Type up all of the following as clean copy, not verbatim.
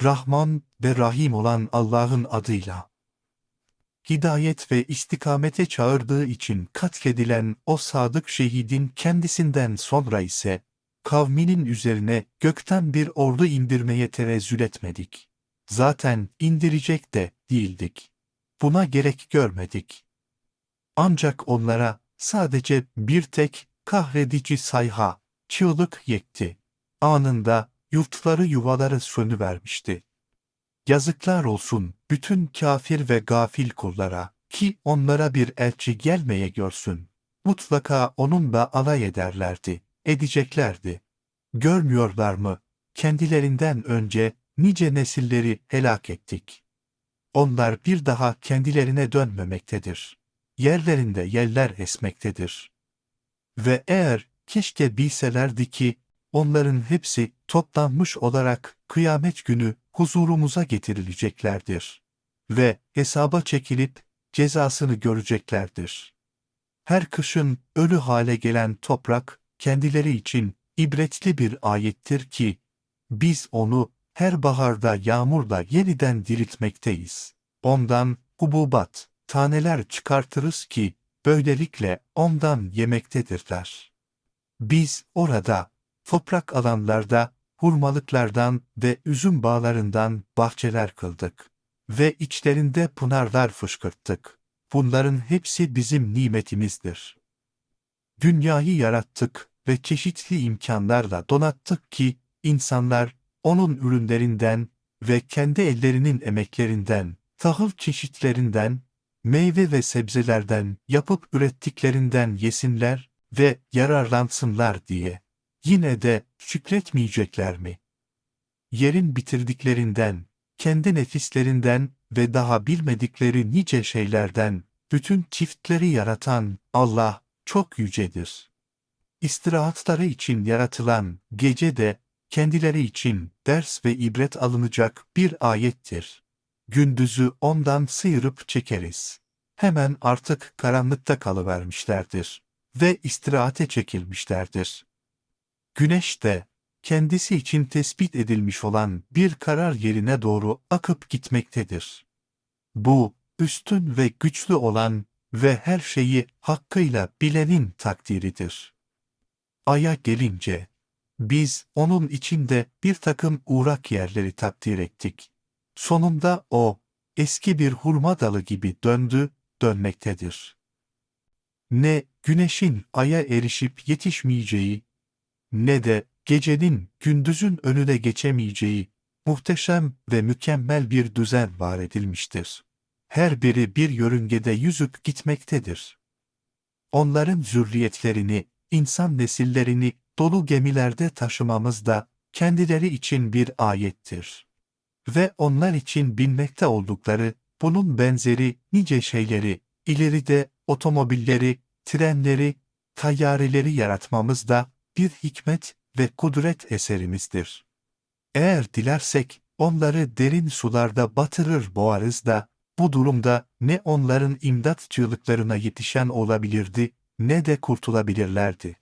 Rahman ve Rahim olan Allah'ın adıyla. Hidayet ve istikamete çağırdığı için katledilen o sadık şehidin kendisinden sonra ise, kavminin üzerine gökten bir ordu indirmeye tenezzül etmedik. Zaten indirecek de değildik. Buna gerek görmedik. Ancak onlara sadece bir tek kahredici sayha, çığlık yekti. Anında yurtları yuvaları sönüvermişti. Yazıklar olsun bütün kafir ve gafil kullara ki onlara bir elçi gelmeye görsün. Mutlaka onunla alay ederlerdi, edeceklerdi. Görmüyorlar mı? Kendilerinden önce nice nesilleri helak ettik. Onlar bir daha kendilerine dönmemektedir. Yerlerinde yeller esmektedir. Ve eğer keşke bilselerdi ki, onların hepsi toplanmış olarak kıyamet günü huzurumuza getirileceklerdir. Ve hesaba çekilip cezasını göreceklerdir. Her kışın ölü hale gelen toprak, kendileri için ibretli bir ayettir ki, biz onu her baharda yağmurla yeniden diriltmekteyiz. Ondan hububat, taneler çıkartırız ki, böylelikle ondan yemektedirler. Biz orada, toprak alanlarda, hurmalıklardan ve üzüm bağlarından bahçeler kıldık. Ve içlerinde pınarlar fışkırttık. Bunların hepsi bizim nimetimizdir. Dünyayı yarattık ve çeşitli imkanlarla donattık ki, insanlar, onun ürünlerinden ve kendi ellerinin emeklerinden, tahıl çeşitlerinden, meyve ve sebzelerden yapıp ürettiklerinden yesinler ve yararlansınlar diye. Yine de şükretmeyecekler mi? Yerin bitirdiklerinden, kendi nefislerinden ve daha bilmedikleri nice şeylerden, bütün çiftleri yaratan Allah çok yücedir. İstirahatları için yaratılan gece de, kendileri için ders ve ibret alınacak bir ayettir. Gündüzü ondan sıyırıp çekeriz. Hemen artık karanlıkta kalıvermişlerdir ve istirahate çekilmişlerdir. Güneş de, kendisi için tespit edilmiş olan bir karar yerine doğru akıp gitmektedir. Bu, üstün ve güçlü olan ve her şeyi hakkıyla bilenin takdiridir. Ay'a gelince, biz onun içinde bir takım uğrak yerleri takdir ettik. Sonunda o, eski bir hurma dalı gibi döndü, dönmektedir. Ne güneşin Ay'a erişip yetişmeyeceği, ne de gecenin gündüzün önüne geçemeyeceği, muhteşem ve mükemmel bir düzen var edilmiştir. Her biri bir yörüngede yüzüp gitmektedir. Onların zürriyetlerini, insan nesillerini dolu gemilerde taşımamız da kendileri için bir ayettir. Ve onlar için bilmekte oldukları bunun benzeri nice şeyleri, ileride otomobilleri, trenleri, tayyareleri yaratmamız da bir hikmet ve kudret eserimizdir. Eğer dilersek onları derin sularda batırır boğarız da, bu durumda ne onların imdat çığlıklarına yetişen olabilirdi, ne de kurtulabilirlerdi.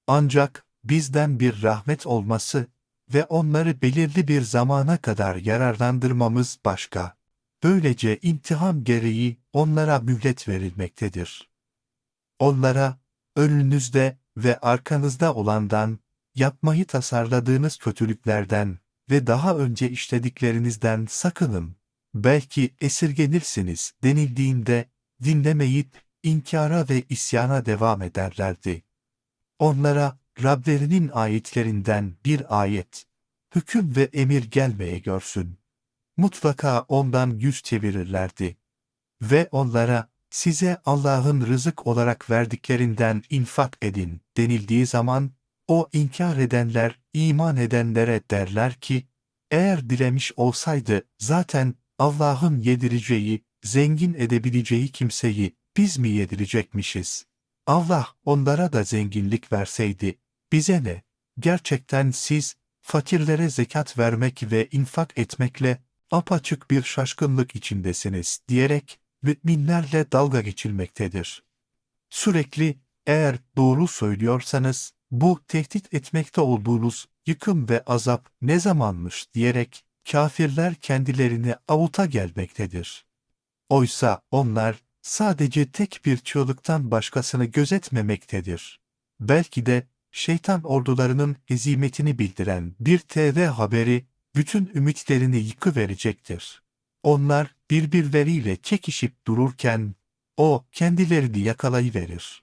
Ancak bizden bir rahmet olması ve onları belirli bir zamana kadar yararlandırmamız başka. Böylece imtihan gereği onlara mühlet verilmektedir. Onlara, önünüzde ve arkanızda olandan, yapmayı tasarladığınız kötülüklerden ve daha önce işlediklerinizden sakının. Belki esirgenirsiniz denildiğinde, dinlemeyip, inkara ve isyana devam ederlerdi. Onlara, Rablerinin ayetlerinden bir ayet, hüküm ve emir gelmeye görsün. Mutlaka ondan yüz çevirirlerdi. Ve onlara, size Allah'ın rızık olarak verdiklerinden infak edin denildiği zaman, o inkar edenler, iman edenlere derler ki, eğer dilemiş olsaydı zaten Allah'ın yedireceği, zengin edebileceği kimseyi biz mi yedirecekmişiz? Allah onlara da zenginlik verseydi, bize ne? Gerçekten siz, fakirlere zekat vermek ve infak etmekle, apaçık bir şaşkınlık içindesiniz diyerek, müminlerle dalga geçilmektedir. Sürekli, eğer doğru söylüyorsanız, bu tehdit etmekte olduğunuz yıkım ve azap ne zamanmış diyerek, Kafirler kendilerini avuta gelmektedir. Oysa onlar sadece tek bir çığlıktan başkasını gözetmemektedir. Belki de şeytan ordularının hezimetini bildiren bir TV haberi bütün ümitlerini yıkıverecektir. Onlar birbirleriyle çekişip dururken o kendilerini yakalayıverir.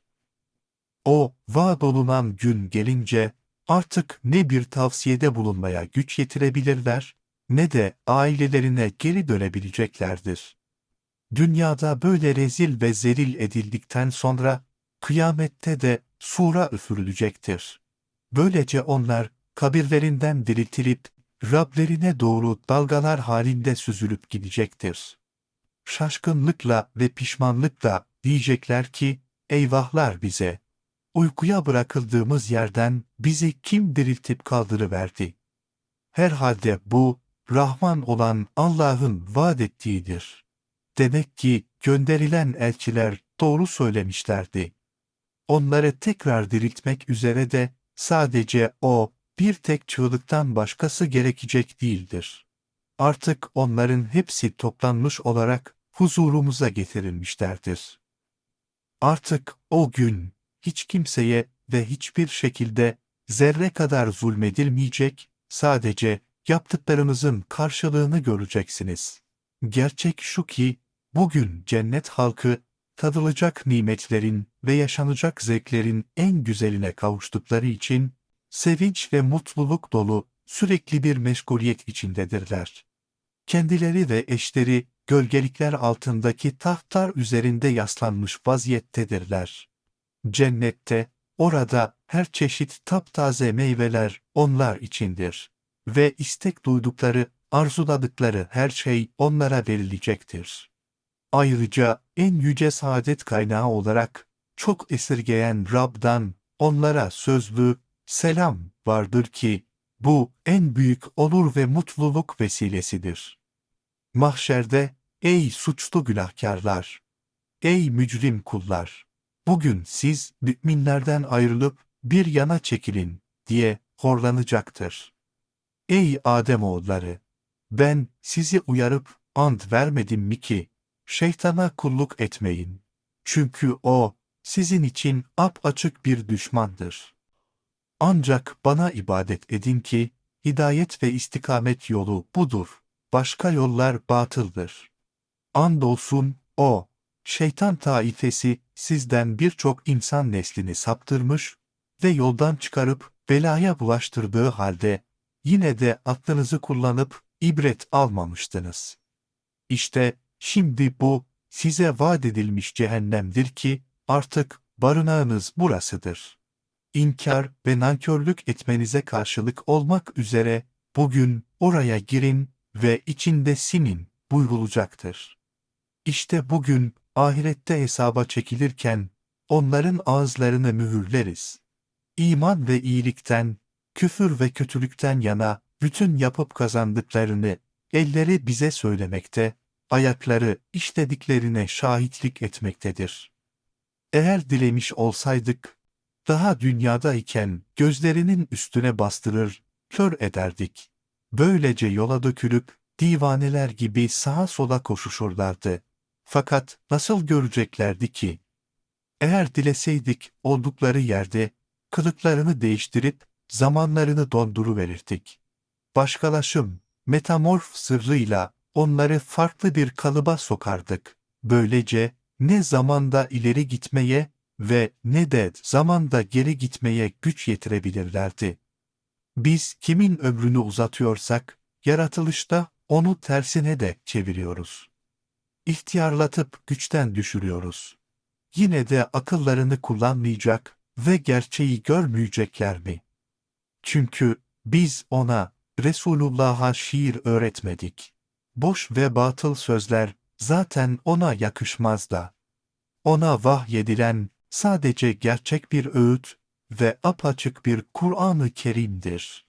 O vaat olunan gün gelince artık ne bir tavsiyede bulunmaya güç yetirebilirler ne de ailelerine geri dönebileceklerdir. Dünyada böyle rezil ve zelil edildikten sonra kıyamette de sura üfürülecektir. Böylece onlar kabirlerinden diriltilip Rablerine doğru dalgalar halinde süzülüp gidecektir. Şaşkınlıkla ve pişmanlıkla diyecekler ki, eyvahlar bize! Uykuya bırakıldığımız yerden bizi kim diriltip kaldırıverdi? Herhalde bu, Rahman olan Allah'ın vaat ettiğidir. Demek ki gönderilen elçiler doğru söylemişlerdi. Onları tekrar diriltmek üzere de sadece o, bir tek çığlıktan başkası gerekecek değildir. Artık onların hepsi toplanmış olarak huzurumuza getirilmişlerdir. Artık o gün hiç kimseye ve hiçbir şekilde zerre kadar zulmedilmeyecek, sadece yaptıklarınızın karşılığını göreceksiniz. Gerçek şu ki, bugün cennet halkı, tadılacak nimetlerin ve yaşanacak zevklerin en güzeline kavuştukları için, sevinç ve mutluluk dolu sürekli bir meşguliyet içindedirler. Kendileri ve eşleri, gölgelikler altındaki tahtlar üzerinde yaslanmış vaziyettedirler. Cennette, orada her çeşit taptaze meyveler onlar içindir. Ve istek duydukları, arzuladıkları her şey onlara verilecektir. Ayrıca en yüce saadet kaynağı olarak, çok esirgeyen Rab'dan onlara sözlü selam vardır ki, bu en büyük onur ve mutluluk vesilesidir. Mahşerde, ey suçlu günahkarlar! Ey mücrim kullar! Bugün siz müminlerden ayrılıp bir yana çekilin diye horlanacaktır. Ey Ademoğulları! Ben sizi uyarıp ant vermedim mi ki şeytana kulluk etmeyin. Çünkü o sizin için apaçık bir düşmandır. Ancak bana ibadet edin ki hidayet ve istikamet yolu budur. Başka yollar batıldır. Andolsun o, şeytan taifesi sizden birçok insan neslini saptırmış ve yoldan çıkarıp belaya bulaştırdığı halde yine de aklınızı kullanıp ibret almamıştınız. İşte şimdi bu size vaat edilmiş cehennemdir ki artık barınağınız burasıdır. İnkar ve nankörlük etmenize karşılık olmak üzere bugün oraya girin ve içinde sinin buyrulacaktır. İşte bugün ahirette hesaba çekilirken onların ağızlarını mühürleriz. İman ve iyilikten, küfür ve kötülükten yana bütün yapıp kazandıklarını elleri bize söylemekte, ayakları işlediklerine şahitlik etmektedir. Eğer dilemiş olsaydık, daha dünyadayken gözlerinin üstüne bastırır, kör ederdik. Böylece yola dökülüp divaneler gibi sağa sola koşuşurlardı. Fakat nasıl göreceklerdi ki? Eğer dileseydik oldukları yerde kılıklarını değiştirip zamanlarını donduruverirdik. Başkalaşım, metamorf sırrıyla onları farklı bir kalıba sokardık. Böylece ne zamanda ileri gitmeye ve ne de zamanda geri gitmeye güç yetirebilirlerdi. Biz kimin ömrünü uzatıyorsak, yaratılışta onu tersine de çeviriyoruz. İhtiyarlatıp güçten düşürüyoruz. Yine de akıllarını kullanmayacak ve gerçeği görmeyecekler mi? Çünkü biz ona, Resulullah'a şiir öğretmedik. Boş ve batıl sözler zaten ona yakışmaz da. Ona vahyedilen sadece gerçek bir öğüt ve apaçık bir Kur'an-ı Kerim'dir.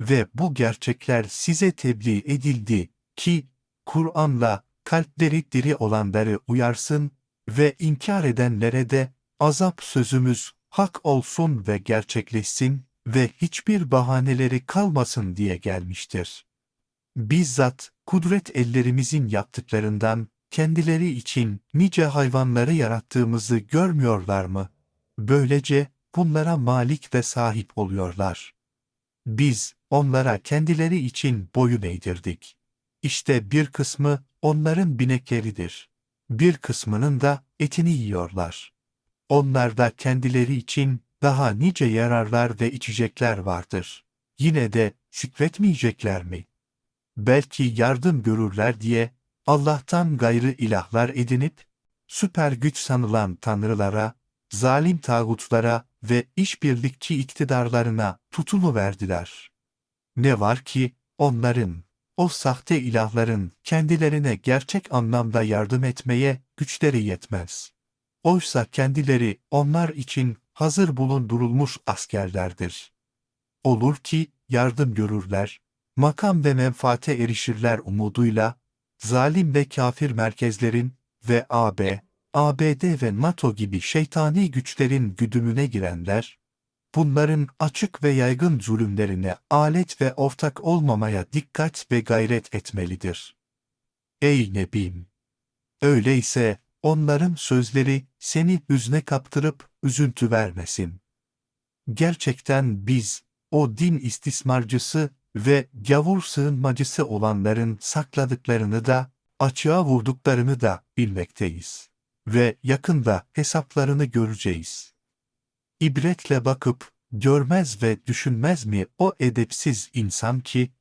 Ve bu gerçekler size tebliğ edildi ki, Kur'an'la kalpleri diri olanları uyarsın ve inkar edenlere de azap sözümüz hak olsun ve gerçekleşsin ve hiçbir bahaneleri kalmasın diye gelmiştir. Bizzat kudret ellerimizin yaptıklarından kendileri için nice hayvanları yarattığımızı görmüyorlar mı? Böylece bunlara malik ve sahip oluyorlar. Biz onlara kendileri için boyun eğdirdik. İşte bir kısmı onların binekleridir. Bir kısmının da etini yiyorlar. Onlarda kendileri için daha nice yararlar ve içecekler vardır. Yine de şükretmeyecekler mi? Belki yardım görürler diye Allah'tan gayrı ilahlar edinip, süper güç sanılan tanrılara, zalim tağutlara ve işbirlikçi iktidarlarına tutunuverdiler. Ne var ki onların, o sahte ilahların kendilerine gerçek anlamda yardım etmeye güçleri yetmez. Oysa kendileri onlar için hazır bulundurulmuş askerlerdir. Olur ki yardım görürler, makam ve menfaate erişirler umuduyla, zalim ve kafir merkezlerin ve ABD ve NATO gibi şeytani güçlerin güdümüne girenler, bunların açık ve yaygın zulümlerine alet ve ortak olmamaya dikkat ve gayret etmelidir. Ey Nebim! Öyleyse onların sözleri seni hüzne kaptırıp üzüntü vermesin. Gerçekten biz, o din istismarcısı ve gavur sığınmacısı olanların sakladıklarını da, açığa vurduklarını da bilmekteyiz. Ve yakında hesaplarını göreceğiz. İbretle bakıp, görmez ve düşünmez mi o edepsiz insan ki,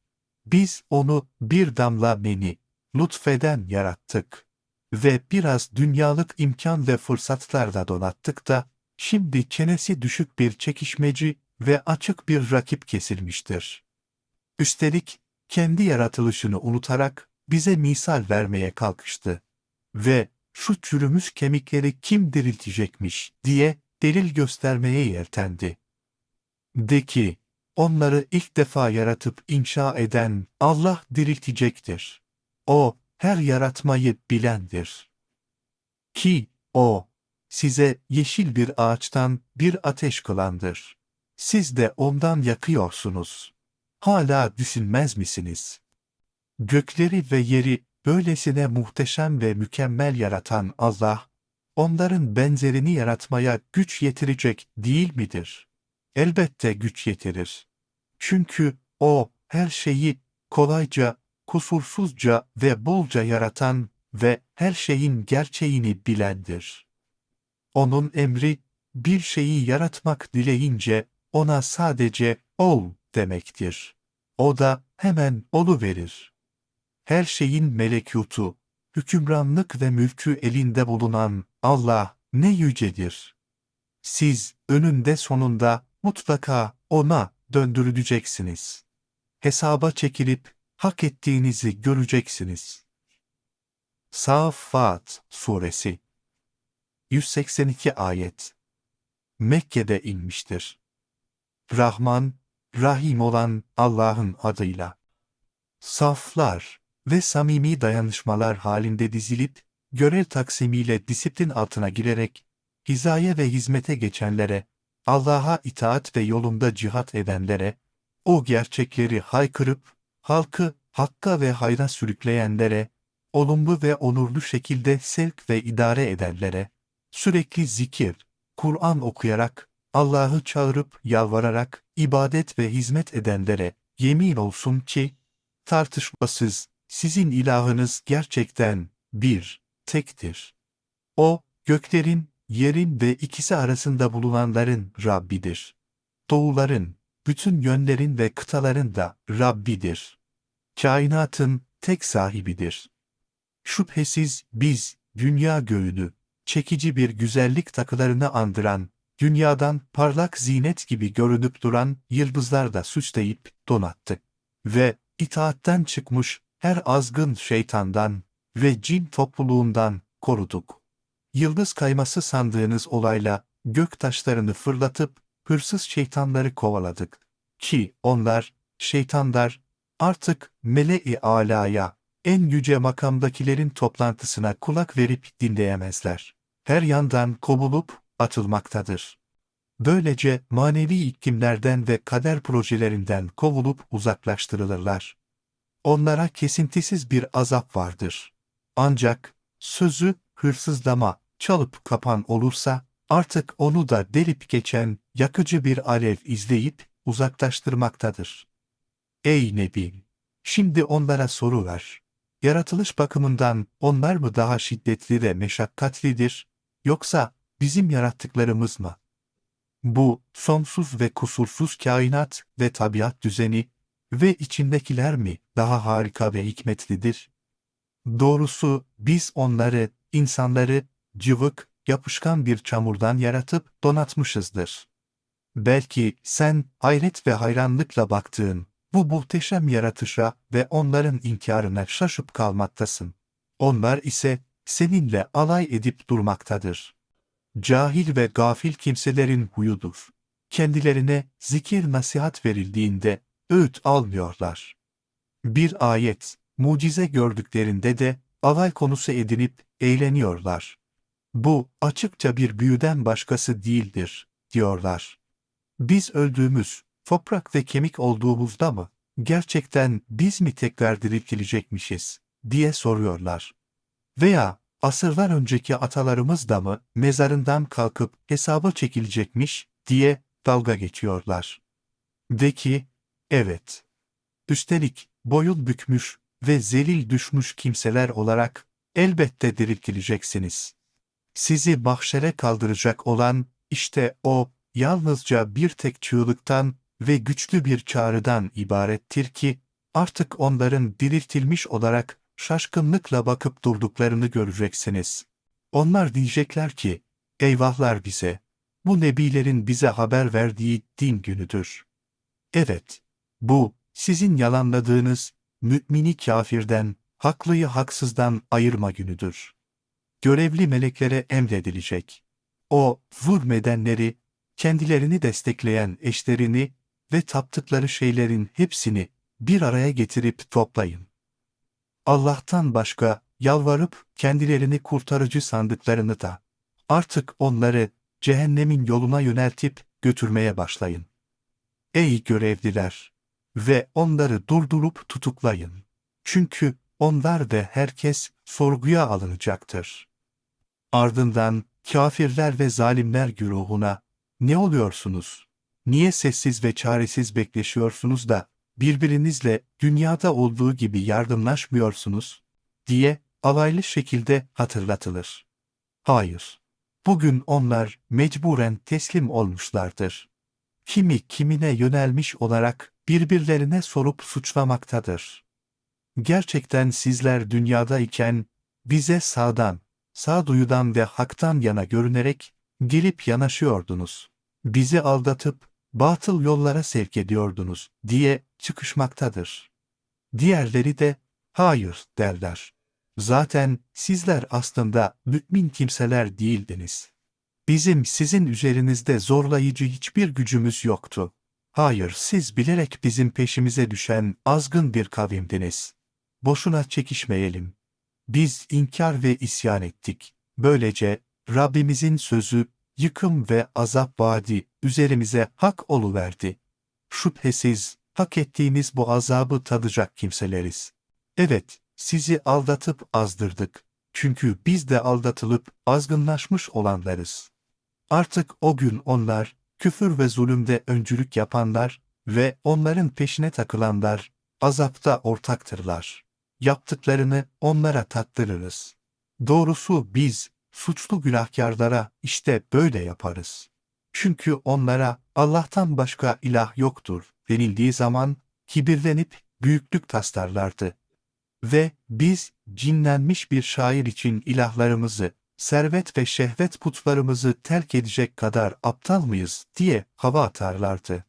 biz onu bir damla meni, lütfeden yarattık ve biraz dünyalık imkan ve fırsatlarla donattık da, şimdi çenesi düşük bir çekişmeci ve açık bir rakip kesilmiştir. Üstelik, kendi yaratılışını unutarak bize misal vermeye kalkıştı ve şu çürümüş kemikleri kim diriltecekmiş diye delil göstermeye yeltendi. De ki, onları ilk defa yaratıp inşa eden Allah diriltecektir. O, her yaratmayı bilendir. Ki, O, size yeşil bir ağaçtan bir ateş kılandır. Siz de ondan yakıyorsunuz. Hala düşünmez misiniz? Gökleri ve yeri böylesine muhteşem ve mükemmel yaratan Allah, onların benzerini yaratmaya güç yetirecek değil midir? Elbette güç yetirir. Çünkü O, her şeyi kolayca, kusursuzca ve bolca yaratan ve her şeyin gerçeğini bilendir. Onun emri, bir şeyi yaratmak dileyince, ona sadece ol demektir. O da hemen oluverir. Her şeyin melekutu, hükümranlık ve mülkü elinde bulunan Allah ne yücedir. Siz önünde sonunda mutlaka O'na döndürüleceksiniz. Hesaba çekilip hak ettiğinizi göreceksiniz. Saffat Suresi 182 ayet Mekke'de inmiştir. Rahman, Rahim olan Allah'ın adıyla. Saflar ve samimi dayanışmalar halinde dizilip, görev taksimiyle disiplin altına girerek, hizaya ve hizmete geçenlere, Allah'a itaat ve yolunda cihat edenlere, o gerçekleri haykırıp, halkı hakka ve hayra sürükleyenlere, olumlu ve onurlu şekilde sevk ve idare edenlere, sürekli zikir, Kur'an okuyarak, Allah'ı çağırıp yalvararak, ibadet ve hizmet edenlere, yemin olsun ki, tartışmasız, sizin ilahınız gerçekten tektir. O, göklerin, yerin ve ikisi arasında bulunanların Rabbidir. Doğuların, bütün yönlerin ve kıtaların da Rabbidir. Kainatın tek sahibidir. Şüphesiz biz, dünya göğünü, çekici bir güzellik takılarını andıran, dünyadan parlak zinet gibi görünüp duran yıldızlarla süsleyip donattık. Ve itaatten çıkmış her azgın şeytandan ve cin topluluğundan koruduk. Yıldız kayması sandığınız olayla gök taşlarını fırlatıp hırsız şeytanları kovaladık. Ki onlar, şeytanlar, artık mele-i alaya, en yüce makamdakilerin toplantısına kulak verip dinleyemezler. Her yandan kovulup atılmaktadır. Böylece manevi iklimlerden ve kader projelerinden kovulup uzaklaştırılırlar. Onlara kesintisiz bir azap vardır. Ancak sözü hırsızlama, çalıp kapan olursa, artık onu da delip geçen yakıcı bir alev izleyip uzaklaştırmaktadır. Ey Nebi! Şimdi onlara soru ver. Yaratılış bakımından onlar mı daha şiddetli ve meşakkatlidir, yoksa bizim yarattıklarımız mı? Bu, sonsuz ve kusursuz kainat ve tabiat düzeni ve içindekiler mi daha harika ve hikmetlidir? Doğrusu biz onları, insanları, cıvık, yapışkan bir çamurdan yaratıp donatmışızdır. Belki sen hayret ve hayranlıkla baktığın bu muhteşem yaratışa ve onların inkarına şaşıp kalmaktasın. Onlar ise seninle alay edip durmaktadır. Cahil ve gafil kimselerin huyudur. Kendilerine zikir nasihat verildiğinde öğüt almıyorlar. Bir ayet, mucize gördüklerinde de alay konusu edinip eğleniyorlar. Bu açıkça bir büyüden başkası değildir, diyorlar. Biz öldüğümüz, toprak ve kemik olduğumuzda mı, gerçekten biz mi tekrar diriltilecekmişiz, diye soruyorlar. Veya asırlar önceki atalarımız da mı mezarından kalkıp hesaba çekilecekmiş, diye dalga geçiyorlar. De ki, evet. Üstelik boyun bükmüş ve zelil düşmüş kimseler olarak elbette diriltileceksiniz. Sizi mahşere kaldıracak olan işte o, yalnızca bir tek çığlıktan ve güçlü bir çağrıdan ibarettir ki, artık onların diriltilmiş olarak şaşkınlıkla bakıp durduklarını göreceksiniz. Onlar diyecekler ki, eyvahlar bize, bu nebilerin bize haber verdiği din günüdür. Evet, bu, sizin yalanladığınız, mümini kafirden, haklıyı haksızdan ayırma günüdür. Görevli meleklere emredilecek. O, zulmedenleri, kendilerini destekleyen eşlerini ve taptıkları şeylerin hepsini bir araya getirip toplayın. Allah'tan başka yalvarıp kendilerini kurtarıcı sandıklarını da artık onları cehennemin yoluna yöneltip götürmeye başlayın. Ey görevliler! Ve onları durdurup tutuklayın. Çünkü onlar ve herkes sorguya alınacaktır. Ardından kâfirler ve zalimler güruhuna, ne oluyorsunuz? Niye sessiz ve çaresiz bekleşiyorsunuz da birbirinizle dünyada olduğu gibi yardımlaşmıyorsunuz? Diye alaylı şekilde hatırlatılır. Hayır. Bugün onlar mecburen teslim olmuşlardır. Kimi kimine yönelmiş olarak birbirlerine sorup suçlamaktadır. Gerçekten sizler dünyadayken bize sağdan, sağduyudan ve haktan yana görünerek gelip yanaşıyordunuz. Bizi aldatıp batıl yollara sevk ediyordunuz diye çıkışmaktadır. Diğerleri de hayır derler. Zaten sizler aslında mümin kimseler değildiniz. Bizim sizin üzerinizde zorlayıcı hiçbir gücümüz yoktu. Hayır, siz bilerek bizim peşimize düşen azgın bir kavimdiniz. Boşuna çekişmeyelim. Biz inkar ve isyan ettik. Böylece Rabbimizin sözü, yıkım ve azap vaadi üzerimize hak oluverdi. Şüphesiz hak ettiğimiz bu azabı tadacak kimseleriz. Evet, sizi aldatıp azdırdık. Çünkü biz de aldatılıp azgınlaşmış olanlarız. Artık o gün onlar, küfür ve zulümde öncülük yapanlar ve onların peşine takılanlar, azapta ortaktırlar. Yaptıklarını onlara tattırırız. Doğrusu biz, suçlu günahkarlara işte böyle yaparız. Çünkü onlara Allah'tan başka ilah yoktur denildiği zaman kibirlenip büyüklük taslarlardı. Ve biz cinlenmiş bir şair için ilahlarımızı, servet ve şehvet putlarımızı terk edecek kadar aptal mıyız diye hava atarlardı.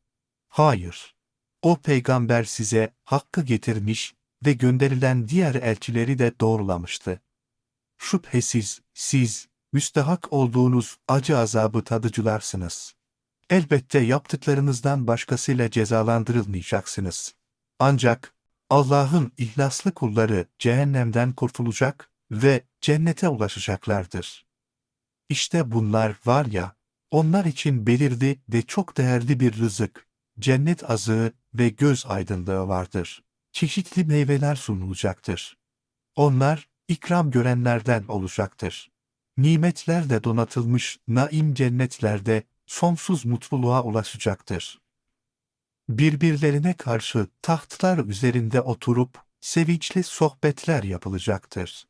Hayır. O peygamber size hakkı getirmiş ve gönderilen diğer elçileri de doğrulamıştı. Şüphesiz siz, müstehak olduğunuz acı azabı tadıcılarsınız. Elbette yaptıklarınızdan başkasıyla cezalandırılmayacaksınız. Ancak Allah'ın ihlaslı kulları cehennemden kurtulacak ve cennete ulaşacaklardır. İşte bunlar var ya, onlar için belirli ve çok değerli bir rızık, cennet azığı ve göz aydınlığı vardır. çeşitli meyveler sunulacaktır. Onlar, ikram görenlerden olacaktır. Nimetlerle donatılmış naim cennetlerde sonsuz mutluluğa ulaşacaktır. Birbirlerine karşı tahtlar üzerinde oturup sevinçli sohbetler yapılacaktır.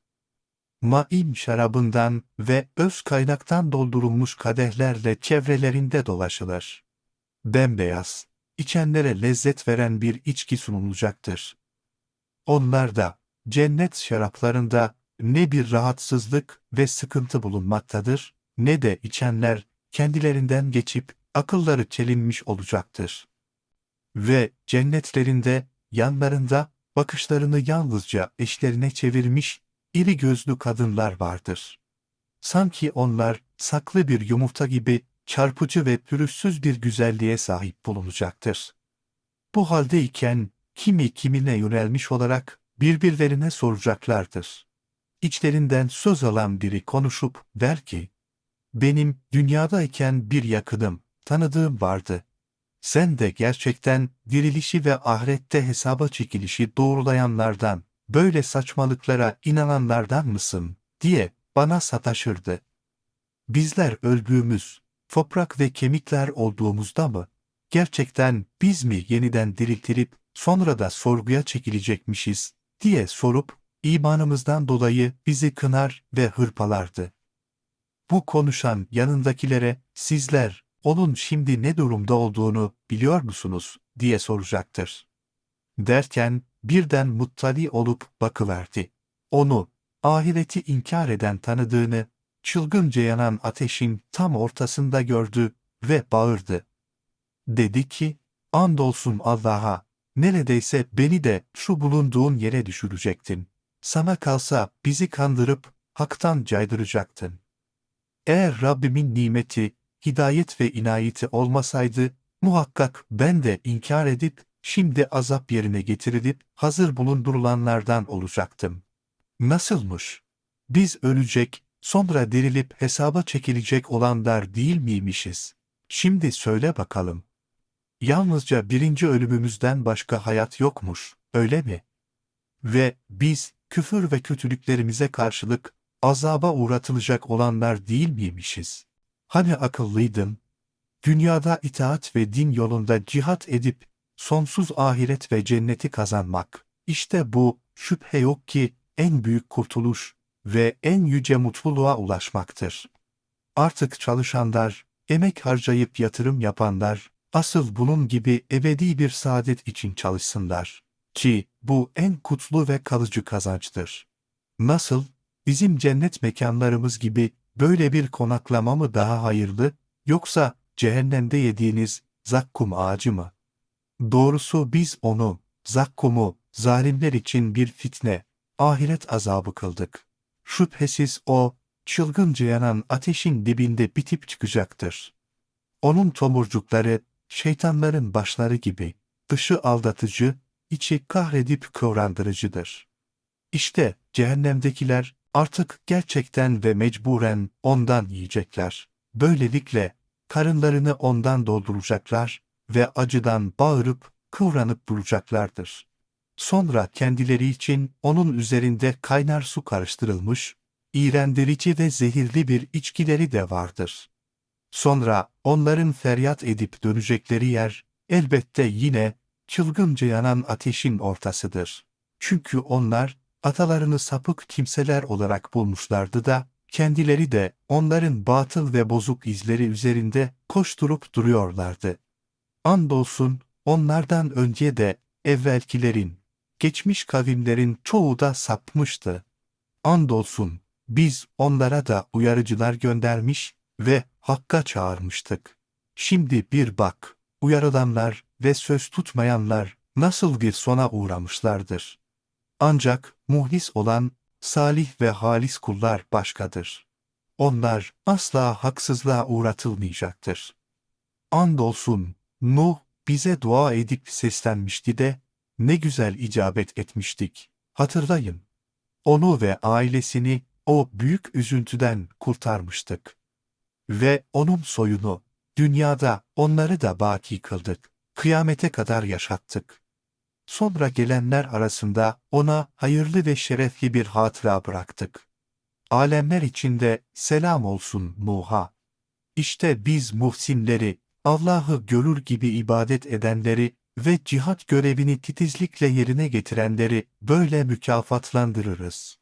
Maim şarabından ve öz kaynaktan doldurulmuş kadehlerle çevrelerinde dolaşılır. Bembeyaz, içenlere lezzet veren bir içki sunulacaktır. Onlarda, cennet şaraplarında ne bir rahatsızlık ve sıkıntı bulunmaktadır, ne de içenler kendilerinden geçip akılları çelinmiş olacaktır. Ve cennetlerinde, yanlarında bakışlarını yalnızca eşlerine çevirmiş iri gözlü kadınlar vardır. Sanki onlar saklı bir yumurta gibi çarpıcı ve pürüzsüz bir güzelliğe sahip bulunacaktır. Bu haldeyken kimi kimine yönelmiş olarak birbirlerine soracaklardır. İçlerinden söz alan biri konuşup der ki, benim dünyadayken bir yakınım, tanıdığım vardı. Sen de gerçekten dirilişi ve ahirette hesaba çekilişi doğrulayanlardan, böyle saçmalıklara inananlardan mısın, diye bana sataşırdı. Bizler öldüğümüz, toprak ve kemikler olduğumuzda mı, gerçekten biz mi yeniden diriltilip sonra da sorguya çekilecekmişiz, diye sorup, imanımızdan dolayı bizi kınar ve hırpalardı. Bu konuşan yanındakilere, sizler, onun şimdi ne durumda olduğunu biliyor musunuz, diye soracaktır. Derken, birden muttali olup bakıverdi. Onu, ahireti inkar eden tanıdığını, çılgınca yanan ateşin tam ortasında gördü ve bağırdı. Dedi ki, andolsun Allah'a, neredeyse beni de şu bulunduğun yere düşürecektin. Sana kalsa bizi kandırıp, haktan caydıracaktın. Eğer Rabbimin nimeti, hidayet ve inayeti olmasaydı, muhakkak ben de inkar edip, şimdi azap yerine getirilip, hazır bulundurulanlardan olacaktım. Nasılmış? Biz ölecek, sonra dirilip hesaba çekilecek olanlar değil miymişiz? Şimdi söyle bakalım. Yalnızca birinci ölümümüzden başka hayat yokmuş, öyle mi? Ve biz, küfür ve kötülüklerimize karşılık, azaba uğratılacak olanlar değil miymişiz? Hani akıllıydın? Dünyada itaat ve din yolunda cihat edip, sonsuz ahiret ve cenneti kazanmak. İşte bu, şüphe yok ki, en büyük kurtuluş ve en yüce mutluluğa ulaşmaktır. Artık çalışanlar, emek harcayıp yatırım yapanlar, asıl bunun gibi ebedi bir saadet için çalışsınlar. Ki, bu en kutlu ve kalıcı kazançtır. Nasıl, bizim cennet mekanlarımız gibi böyle bir konaklama mı daha hayırlı, yoksa cehennemde yediğiniz zakkum ağacı mı? Doğrusu biz onu, zakkumu, zalimler için bir fitne, ahiret azabı kıldık. Şüphesiz o, çılgınca yanan ateşin dibinde bitip çıkacaktır. Onun tomurcukları, şeytanların başları gibi, dışı aldatıcı, içi kahredip kıvrandırıcıdır. İşte cehennemdekiler artık gerçekten ve mecburen ondan yiyecekler. Böylelikle karınlarını ondan dolduracaklar ve acıdan bağırıp kıvranıp duracaklardır. Sonra kendileri için onun üzerinde kaynar su karıştırılmış, iğrendirici ve zehirli bir içkileri de vardır. Sonra onların feryat edip dönecekleri yer, elbette yine çılgınca yanan ateşin ortasıdır. Çünkü onlar, atalarını sapık kimseler olarak bulmuşlardı da, kendileri de onların batıl ve bozuk izleri üzerinde koşturup duruyorlardı. Andolsun, onlardan önce de evvelkilerin, geçmiş kavimlerin çoğu da sapmıştı. Andolsun, biz onlara da uyarıcılar göndermiş ve Hakk'a çağırmıştık. Şimdi bir bak, uyarılanlar ve söz tutmayanlar nasıl bir sona uğramışlardır. Ancak muhlis olan, salih ve halis kullar başkadır. Onlar asla haksızlığa uğratılmayacaktır. Andolsun, Nuh bize dua edip seslenmişti de, ne güzel icabet etmiştik. Hatırlayın. Onu ve ailesini o büyük üzüntüden kurtarmıştık. Ve onun soyunu, dünyada onları da baki kıldık. Kıyamete kadar yaşattık. Sonra gelenler arasında ona hayırlı ve şerefli bir hatıra bıraktık. Alemler içinde selam olsun Nuh'a. İşte biz muhsinleri, Allah'ı görür gibi ibadet edenleri ve cihat görevini titizlikle yerine getirenleri böyle mükafatlandırırız.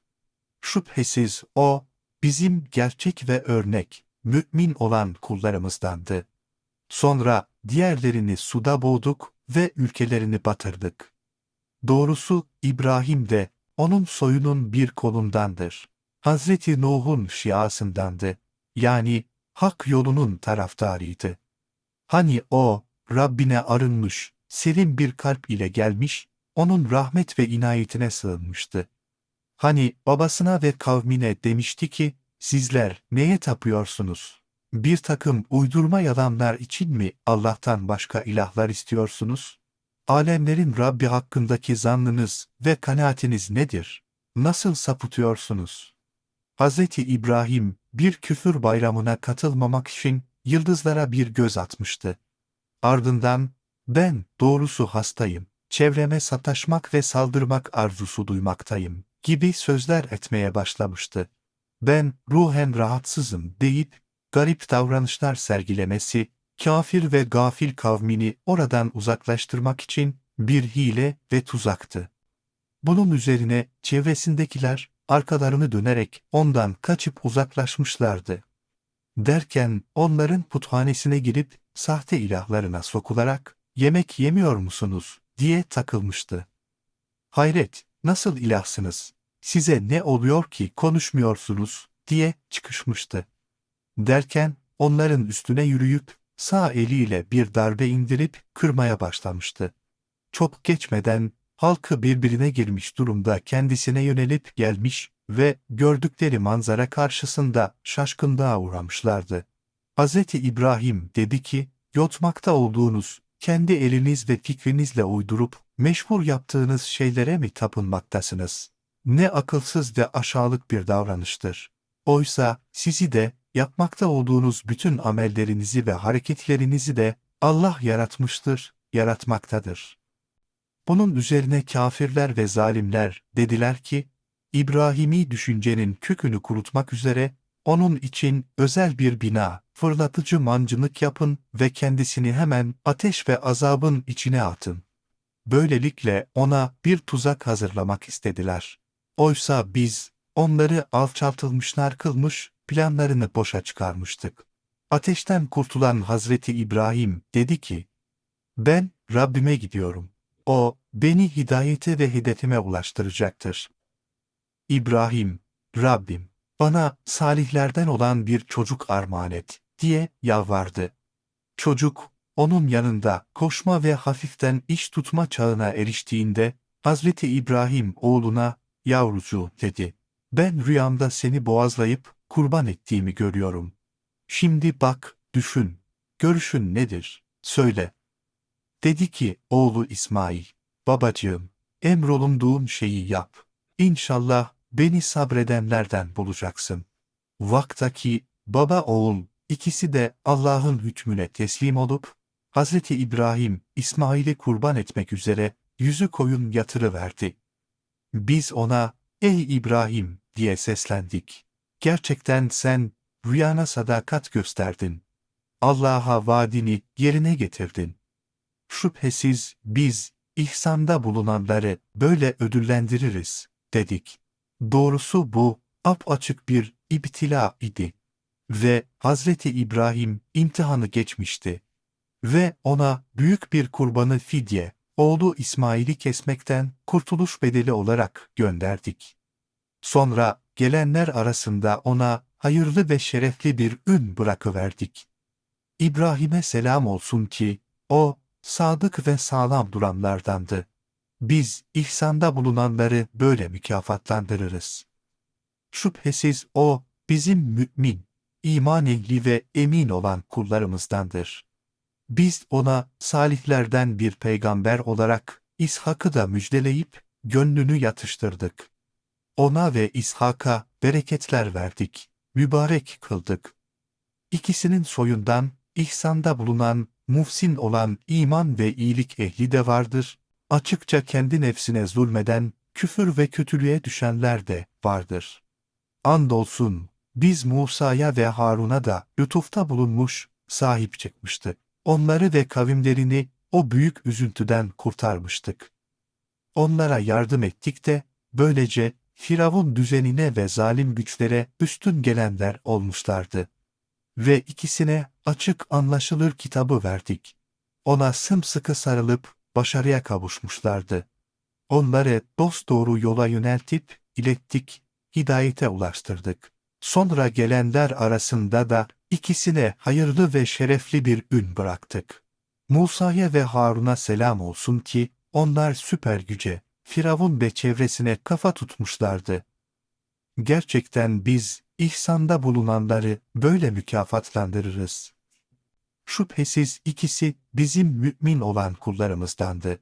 Şüphesiz o, bizim gerçek ve örnek, mümin olan kullarımızdandı. Sonra diğerlerini suda boğduk ve ülkelerini batırdık. Doğrusu İbrahim de onun soyunun bir kolundandır. Hazreti Nuh'un şiasındandı. Yani hak yolunun taraftarıydı. Hani o, Rabbine arınmış, serin bir kalp ile gelmiş, onun rahmet ve inayetine sığınmıştı. Hani babasına ve kavmine demişti ki, sizler neye tapıyorsunuz? Bir takım uydurma yalanlar için mi Allah'tan başka ilahlar istiyorsunuz? Alemlerin Rabbi hakkındaki zannınız ve kanaatiniz nedir? Nasıl sapıtıyorsunuz? Hz. İbrahim bir küfür bayramına katılmamak için yıldızlara bir göz atmıştı. Ardından, ben doğrusu hastayım, çevreme sataşmak ve saldırmak arzusu duymaktayım gibi sözler etmeye başlamıştı. Ben ruhen rahatsızım deyip garip davranışlar sergilemesi, kafir ve gafil kavmini oradan uzaklaştırmak için bir hile ve tuzaktı. Bunun üzerine çevresindekiler arkalarını dönerek ondan kaçıp uzaklaşmışlardı. Derken onların puthanesine girip sahte ilahlarına sokularak yemek yemiyor musunuz diye takılmıştı. Hayret, nasıl ilahsınız? Size ne oluyor ki konuşmuyorsunuz diye çıkışmıştı. Derken onların üstüne yürüyüp sağ eliyle bir darbe indirip kırmaya başlamıştı. Çok geçmeden halkı birbirine girmiş durumda kendisine yönelip gelmiş ve gördükleri manzara karşısında şaşkınlığa uğramışlardı. Hz. İbrahim dedi ki, yotmakta olduğunuz, kendi eliniz ve fikrinizle uydurup, meşhur yaptığınız şeylere mi tapınmaktasınız? Ne akılsız ve aşağılık bir davranıştır. Oysa sizi de, yapmakta olduğunuz bütün amellerinizi ve hareketlerinizi de Allah yaratmıştır, yaratmaktadır. Bunun üzerine kafirler ve zalimler dediler ki, İbrahimi düşüncenin kökünü kurutmak üzere, onun için özel bir bina, fırlatıcı mancınık yapın ve kendisini hemen ateş ve azabın içine atın. Böylelikle ona bir tuzak hazırlamak istediler. Oysa biz, onları alçaltılmışlar kılmış, planlarını boşa çıkarmıştık. Ateşten kurtulan Hazreti İbrahim dedi ki, ben Rabbime gidiyorum. O, beni hidayete ve hedefime ulaştıracaktır. İbrahim, Rabbim, bana salihlerden olan bir çocuk armağan et, diye yalvardı. Çocuk, onun yanında koşma ve hafiften iş tutma çağına eriştiğinde, Hazreti İbrahim oğluna, yavrucuğum dedi, ben rüyamda seni boğazlayıp kurban ettiğimi görüyorum. Şimdi bak, düşün, görüşün nedir, söyle. Dedi ki, oğlu İsmail, babacığım, emrolunduğun şeyi yap. İnşallah beni sabredenlerden bulacaksın. Vaktaki baba oğul ikisi de Allah'ın hükmüne teslim olup, Hazreti İbrahim İsmail'i kurban etmek üzere yüzü koyun yatırıverdi. Biz ona, ey İbrahim diye seslendik. Gerçekten sen rüyana sadakat gösterdin. Allah'a vaadini yerine getirdin. Şüphesiz biz, ihsanda bulunanları böyle ödüllendiririz, dedik. Doğrusu bu, apaçık bir ibtila idi. Ve Hazreti İbrahim imtihanı geçmişti. Ve ona büyük bir kurbanı fidye, oğlu İsmail'i kesmekten kurtuluş bedeli olarak gönderdik. Sonra gelenler arasında ona hayırlı ve şerefli bir ün bırakıverdik. İbrahim'e selam olsun ki, o, sadık ve sağlam duranlardandı. Biz, ihsanda bulunanları böyle mükafatlandırırız. Şüphesiz o, bizim mümin, iman ehli ve emin olan kullarımızdandır. Biz ona salihlerden bir peygamber olarak İshak'ı da müjdeleyip gönlünü yatıştırdık. Ona ve İshak'a bereketler verdik, mübarek kıldık. İkisinin soyundan ihsanda bulunan, muhsin olan iman ve iyilik ehli de vardır Açıkça kendi nefsine zulmeden, küfür ve kötülüğe düşenler de vardır. Andolsun, biz Musa'ya ve Harun'a da lütufta bulunmuş, sahip çıkmıştık. Onları ve kavimlerini o büyük üzüntüden kurtarmıştık. Onlara yardım ettik de, böylece Firavun düzenine ve zalim güçlere üstün gelenler olmuşlardı. Ve ikisine açık anlaşılır kitabı verdik. Ona sımsıkı sarılıp başarıya kavuşmuşlardı. Onları dosdoğru yola yöneltip ilettik, hidayete ulaştırdık. Sonra gelenler arasında da ikisine hayırlı ve şerefli bir ün bıraktık. Musa'ya ve Harun'a selam olsun ki onlar süper güce, Firavun ve çevresine kafa tutmuşlardı. Gerçekten biz ihsanda bulunanları böyle mükafatlandırırız. Şüphesiz ikisi bizim mümin olan kullarımızdandı.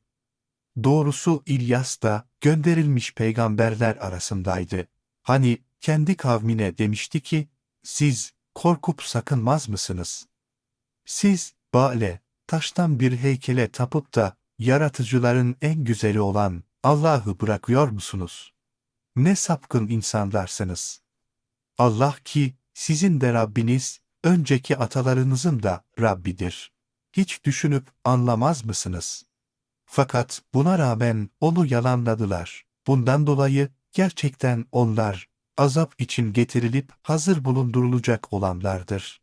Doğrusu İlyas da gönderilmiş peygamberler arasındaydı. Hani kendi kavmine demişti ki, siz korkup sakınmaz mısınız? Siz Ba'le, taştan bir heykele tapıp da yaratıcıların en güzeli olan Allah'ı bırakıyor musunuz? Ne sapkın insanlarsınız! Allah ki sizin de Rabbiniz, önceki atalarınızın da Rabbidir. Hiç düşünüp anlamaz mısınız? Fakat buna rağmen onu yalanladılar. Bundan dolayı gerçekten onlar, azap için getirilip hazır bulundurulacak olanlardır.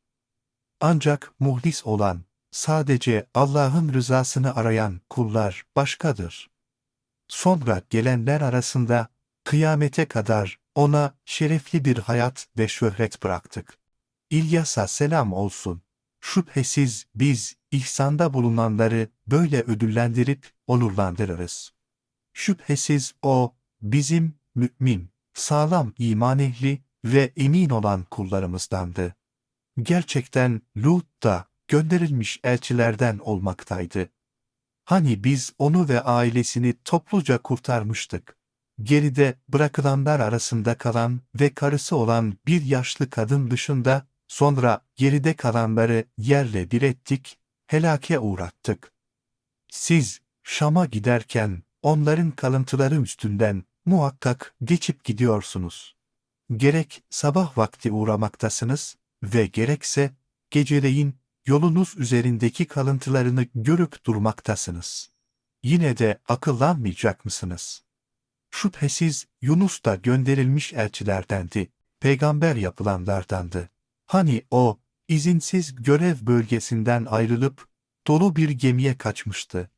Ancak muhlis olan, sadece Allah'ın rızasını arayan kullar başkadır. Sonra gelenler arasında, kıyamete kadar ona şerefli bir hayat ve şöhret bıraktık. İlyas'a selam olsun. Şüphesiz biz ihsanda bulunanları böyle ödüllendirip onurlandırırız. Şüphesiz o, bizim mümin, sağlam iman ehli ve emin olan kullarımızdandı. Gerçekten Lut da gönderilmiş elçilerden olmaktaydı. Hani biz onu ve ailesini topluca kurtarmıştık. Geride bırakılanlar arasında kalan ve karısı olan bir yaşlı kadın dışında, sonra geride kalanları yerle bir ettik, helake uğrattık. Siz Şam'a giderken onların kalıntıları üstünden muhakkak geçip gidiyorsunuz. Gerek sabah vakti uğramaktasınız ve gerekse geceleyin yolunuz üzerindeki kalıntılarını görüp durmaktasınız. Yine de akıllanmayacak mısınız? Şüphesiz Yunus da gönderilmiş elçilerdendi, peygamber yapılanlardandı. Hani o, izinsiz görev bölgesinden ayrılıp, dolu bir gemiye kaçmıştı.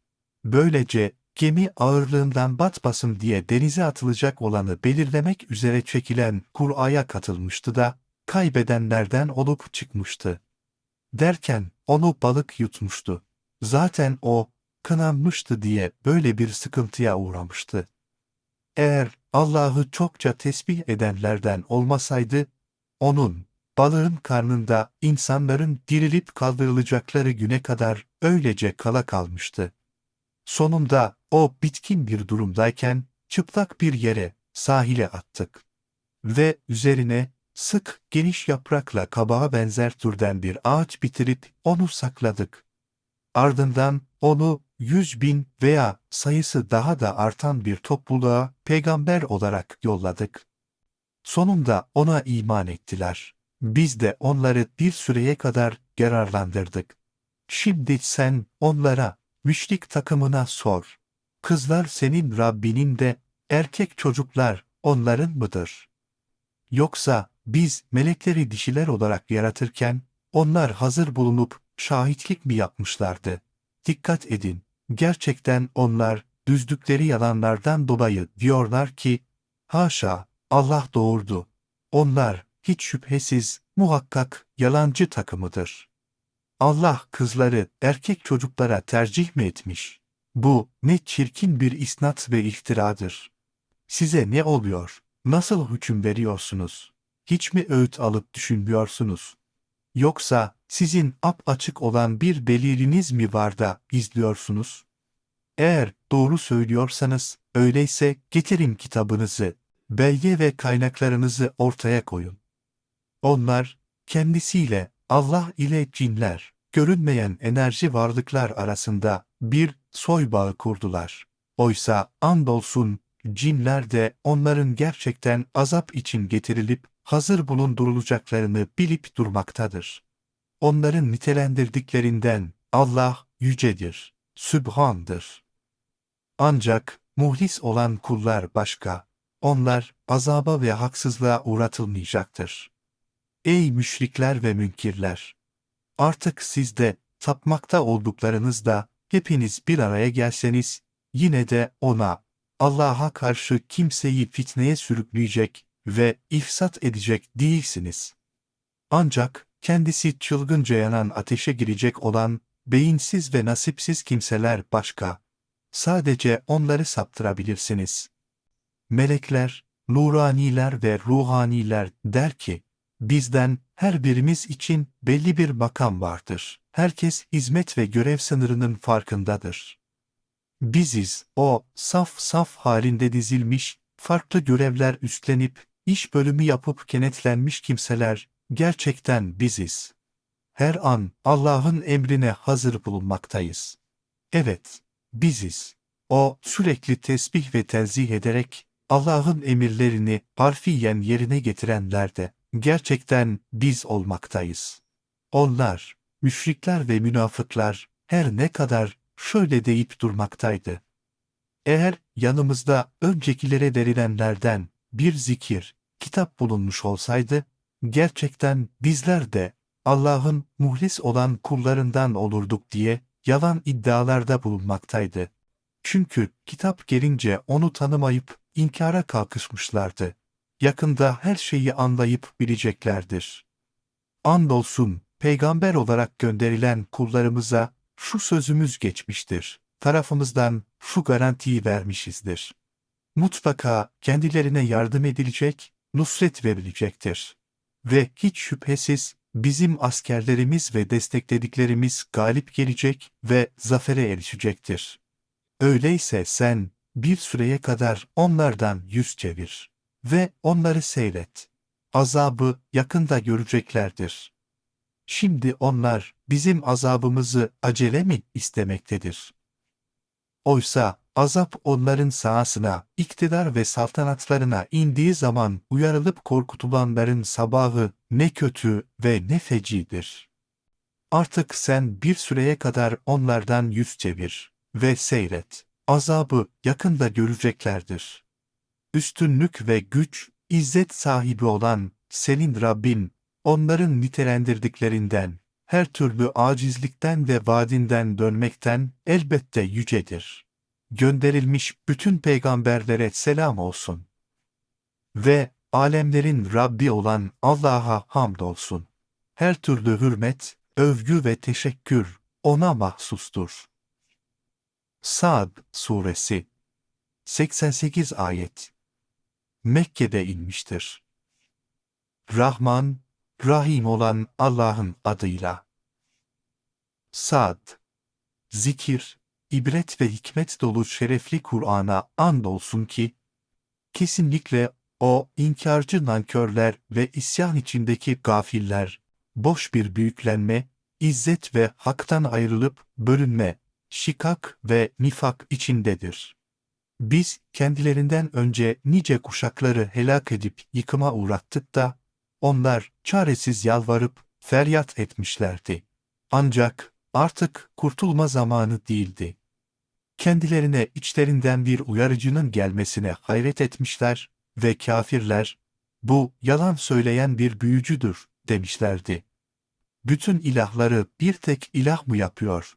Böylece, gemi ağırlığından batmasın diye denize atılacak olanı belirlemek üzere çekilen Kur'a'ya katılmıştı da, kaybedenlerden olup çıkmıştı. Derken, onu balık yutmuştu. Zaten o, kınanmıştı diye böyle bir sıkıntıya uğramıştı. Eğer Allah'ı çokça tesbih edenlerden olmasaydı, onun, balığın karnında insanların dirilip kaldırılacakları güne kadar öylece kala kalmıştı. Sonunda o bitkin bir durumdayken çıplak bir yere, sahile attık. Ve üzerine sık, geniş yaprakla kabağa benzer türden bir ağaç bitirip onu sakladık. Ardından onu 100.000 veya sayısı daha da artan bir topluluğa peygamber olarak yolladık. Sonunda ona iman ettiler. Biz de onları bir süreye kadar yararlandırdık. Şimdi sen onlara, müşrik takımına sor. Kızlar senin Rabbinin de, erkek çocuklar onların mıdır? Yoksa biz melekleri dişiler olarak yaratırken, onlar hazır bulunup şahitlik mi yapmışlardı? Dikkat edin, gerçekten onlar düzdükleri yalanlardan dolayı diyorlar ki, haşa, Allah doğurdu. Onlar hiç şüphesiz muhakkak yalancı takımıdır. Allah kızları erkek çocuklara tercih mi etmiş? Bu ne çirkin bir isnat ve iftiradır. Size ne oluyor? Nasıl hüküm veriyorsunuz? Hiç mi öğüt alıp düşünmüyorsunuz? Yoksa sizin açık olan bir deliliniz mi var da izliyorsunuz? Eğer doğru söylüyorsanız, öyleyse getirin kitabınızı, belge ve kaynaklarınızı ortaya koyun. Onlar, kendisiyle, Allah ile cinler, görünmeyen enerji varlıklar arasında bir soy bağı kurdular. Oysa andolsun cinler de onların gerçekten azap için getirilip hazır bulundurulacaklarını bilip durmaktadır. Onların nitelendirdiklerinden Allah yücedir, sübhandır. Ancak muhlis olan kullar başka, onlar azaba ve haksızlığa uğratılmayacaktır. Ey müşrikler ve münkirler! Artık siz de, tapmakta olduklarınızda, hepiniz bir araya gelseniz, yine de ona, Allah'a karşı kimseyi fitneye sürükleyecek ve ifsat edecek değilsiniz. Ancak, kendisi çılgınca yanan ateşe girecek olan, beyinsiz ve nasipsiz kimseler başka. Sadece onları saptırabilirsiniz. Melekler, nuraniler ve ruhaniler der ki, bizden her birimiz için belli bir makam vardır. Herkes hizmet ve görev sınırının farkındadır. Biziz, o, saf saf halinde dizilmiş, farklı görevler üstlenip, iş bölümü yapıp kenetlenmiş kimseler, gerçekten biziz. Her an Allah'ın emrine hazır bulunmaktayız. Evet, biziz. O sürekli tesbih ve tenzih ederek Allah'ın emirlerini harfiyen yerine getirenler de gerçekten biz olmaktayız. Onlar, müşrikler ve münafıklar her ne kadar şöyle deyip durmaktaydı. Eğer yanımızda öncekilere verilenlerden bir zikir, kitap bulunmuş olsaydı, gerçekten bizler de Allah'ın muhlis olan kullarından olurduk diye yalan iddialarda bulunmaktaydı. Çünkü kitap gelince onu tanımayıp inkara kalkışmışlardı. Yakında her şeyi anlayıp bileceklerdir. Andolsun, peygamber olarak gönderilen kullarımıza şu sözümüz geçmiştir. Tarafımızdan şu garantiyi vermişizdir. Mutlaka kendilerine yardım edilecek, nusret verilecektir. Ve hiç şüphesiz bizim askerlerimiz ve desteklediklerimiz galip gelecek ve zafere erişecektir. Öyleyse sen bir süreye kadar onlardan yüz çevir ve onları seyret. Azabı yakında göreceklerdir. Şimdi onlar bizim azabımızı acele mi istemektedir? Oysa azap onların sahasına, iktidar ve saltanatlarına indiği zaman uyarılıp korkutulanların sabahı ne kötü ve ne fecidir. Artık sen bir süreye kadar onlardan yüz çevir ve seyret. Azabı yakında göreceklerdir. Üstünlük ve güç, izzet sahibi olan senin Rabbin, onların nitelendirdiklerinden, her türlü acizlikten ve vaadinden dönmekten elbette yücedir. Gönderilmiş bütün peygamberlere selam olsun. Ve alemlerin Rabbi olan Allah'a hamdolsun. Her türlü hürmet, övgü ve teşekkür ona mahsustur. Sa'd Suresi 88 ayet Mekke'de inmiştir. Rahman, Rahim olan Allah'ın adıyla. Sa'd. Zikir, ibret ve hikmet dolu şerefli Kur'an'a andolsun ki, kesinlikle o inkarcı nankörler ve isyan içindeki gafiller, boş bir büyüklenme, izzet ve haktan ayrılıp bölünme, şikak ve nifak içindedir. Biz kendilerinden önce nice kuşakları helak edip yıkıma uğrattık da, onlar çaresiz yalvarıp feryat etmişlerdi. Ancak artık kurtulma zamanı değildi. Kendilerine içlerinden bir uyarıcının gelmesine hayret etmişler ve kafirler, bu yalan söyleyen bir büyücüdür demişlerdi. Bütün ilahları bir tek ilah mı yapıyor?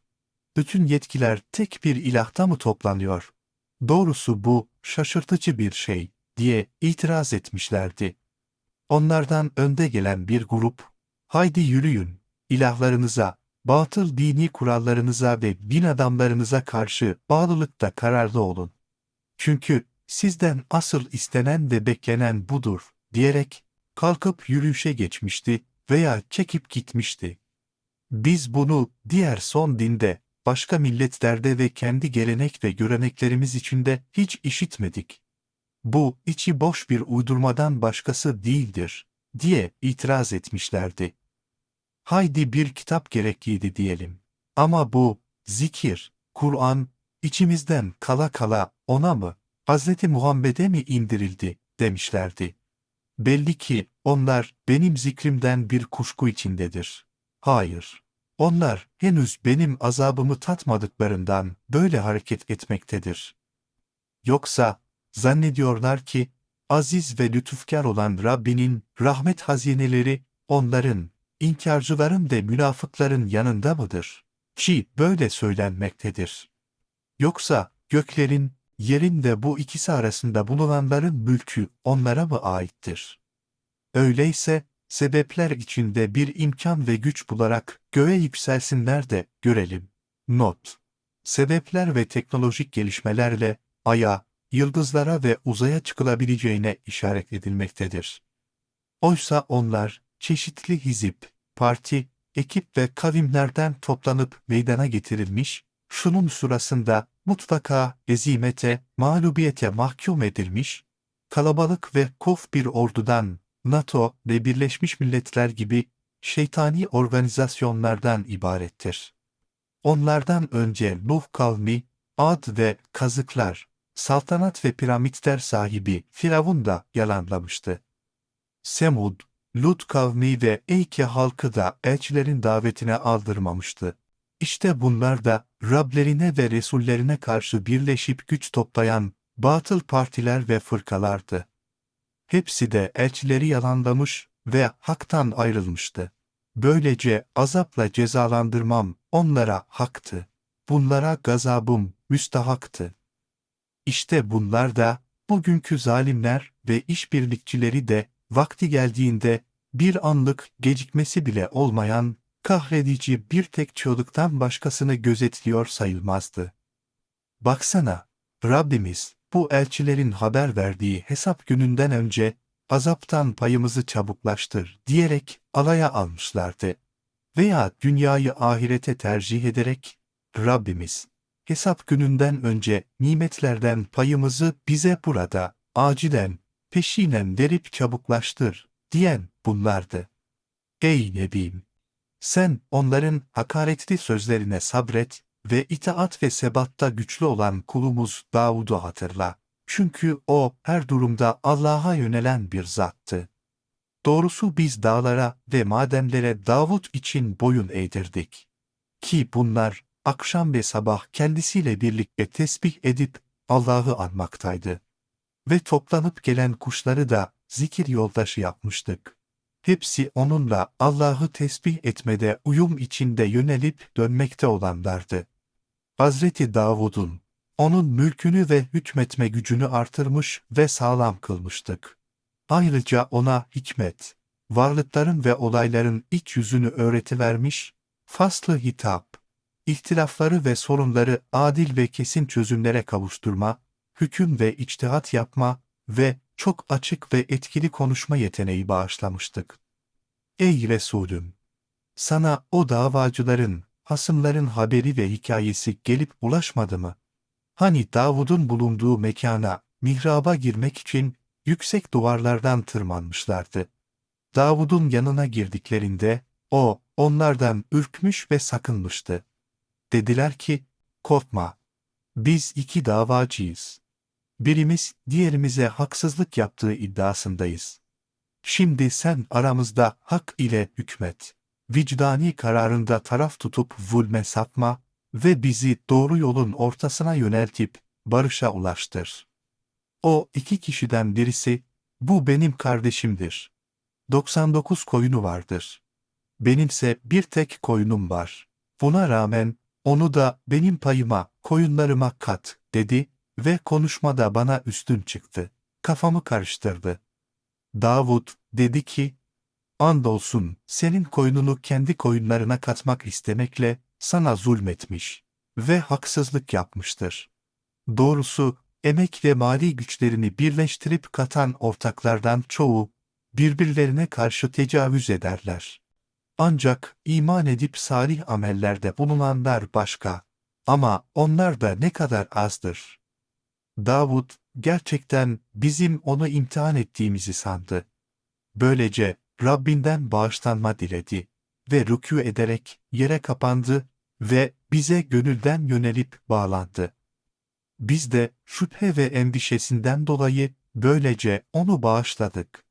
Bütün yetkiler tek bir ilahta mı toplanıyor? Doğrusu bu şaşırtıcı bir şey diye itiraz etmişlerdi. Onlardan önde gelen bir grup, haydi yürüyün, ilahlarınıza, batıl dini kurallarınıza ve din adamlarınıza karşı bağlılıkta kararlı olun. Çünkü sizden asıl istenen ve beklenen budur, diyerek kalkıp yürüyüşe geçmişti veya çekip gitmişti. Biz bunu diğer son dinde, başka milletlerde ve kendi gelenek ve göreneklerimiz içinde hiç işitmedik. Bu içi boş bir uydurmadan başkası değildir, diye itiraz etmişlerdi. Haydi bir kitap gerekliydi diyelim. Ama bu, zikir, Kur'an, içimizden kala kala ona mı, Hazreti Muhammed'e mi indirildi, demişlerdi. Belli ki onlar benim zikrimden bir kuşku içindedir. Hayır, onlar henüz benim azabımı tatmadıklarından böyle hareket etmektedir. Yoksa zannediyorlar ki aziz ve lütufkar olan Rabbinin rahmet hazineleri onların, inkarcıların ve münafıkların yanında mıdır? Ki böyle söylenmektedir. Yoksa göklerin, yerin ve bu ikisi arasında bulunanların mülkü onlara mı aittir? Öyleyse sebepler içinde bir imkan ve güç bularak göğe yükselsinler de görelim. Not: Sebepler ve teknolojik gelişmelerle aya, yıldızlara ve uzaya çıkılabileceğine işaret edilmektedir. Oysa onlar çeşitli hizip, parti, ekip ve kavimlerden toplanıp meydana getirilmiş, şunun sırasında mutlaka ezimete, mağlubiyete mahkum edilmiş, kalabalık ve kof bir ordudan, NATO ve Birleşmiş Milletler gibi şeytani organizasyonlardan ibarettir. Onlardan önce Nuh kavmi, Ad ve Kazıklar, saltanat ve piramitler sahibi Firavun da yalanlamıştı. Semud, Lut kavmi ve Eyke halkı da elçilerin davetine aldırmamıştı. İşte bunlar da Rablerine ve Resullerine karşı birleşip güç toplayan batıl partiler ve fırkalardı. Hepsi de elçileri yalanlamış ve haktan ayrılmıştı. Böylece azapla cezalandırmam onlara haktı. Bunlara gazabım müstahaktı. İşte bunlar da bugünkü zalimler ve işbirlikçileri de vakti geldiğinde bir anlık gecikmesi bile olmayan kahredici bir tek çığlıktan başkasını gözetliyor sayılmazdı. Baksana, Rabbimiz bu elçilerin haber verdiği hesap gününden önce azaptan payımızı çabuklaştır diyerek alaya almışlardı. Veya dünyayı ahirete tercih ederek Rabbimiz hesap gününden önce nimetlerden payımızı bize burada acilen, peşinen verip çabuklaştır diyen bunlardı. Ey Nebim! Sen onların hakaretli sözlerine sabret ve itaat ve sebatta güçlü olan kulumuz Davud'u hatırla. Çünkü o her durumda Allah'a yönelen bir zattı. Doğrusu biz dağlara ve madenlere Davud için boyun eğdirdik. Ki bunlar akşam ve sabah kendisiyle birlikte tesbih edip Allah'ı anmaktaydı. Ve toplanıp gelen kuşları da zikir yoldaşı yapmıştık. Hepsi onunla Allah'ı tesbih etmede uyum içinde yönelip dönmekte olanlardı. Hazreti Davud'un, onun mülkünü ve hükmetme gücünü artırmış ve sağlam kılmıştık. Ayrıca ona hikmet, varlıkların ve olayların iç yüzünü öğretivermiş, faslı hitap, ihtilafları ve sorunları adil ve kesin çözümlere kavuşturma, hüküm ve içtihat yapma ve çok açık ve etkili konuşma yeteneği bağışlamıştık. Ey Resulüm! Sana o davacıların, hasımların haberi ve hikayesi gelip ulaşmadı mı? Hani Davud'un bulunduğu mekana, mihraba girmek için yüksek duvarlardan tırmanmışlardı. Davud'un yanına girdiklerinde, o, onlardan ürkmüş ve sakınmıştı. Dediler ki, korkma, biz iki davacıyız. Birimiz diğerimize haksızlık yaptığı iddiasındayız. Şimdi sen aramızda hak ile hükmet. Vicdani kararında taraf tutup zulme sapma ve bizi doğru yolun ortasına yöneltip barışa ulaştır. O iki kişiden birisi, bu benim kardeşimdir. 99 koyunu vardır. Benimse bir tek koyunum var. Buna rağmen, onu da benim payıma, koyunlarıma kat, dedi ve konuşmada bana üstün çıktı. Kafamı karıştırdı. Davud, dedi ki, andolsun senin koyununu kendi koyunlarına katmak istemekle sana zulmetmiş ve haksızlık yapmıştır. Doğrusu, emek ve mali güçlerini birleştirip katan ortaklardan çoğu, birbirlerine karşı tecavüz ederler. Ancak iman edip salih amellerde bulunanlar başka. Ama onlar da ne kadar azdır. Davud, gerçekten bizim onu imtihan ettiğimizi sandı. Böylece Rabbinden bağışlanma diledi ve rükû ederek yere kapandı ve bize gönülden yönelip bağlandı. Biz de şüphe ve endişesinden dolayı böylece onu bağışladık.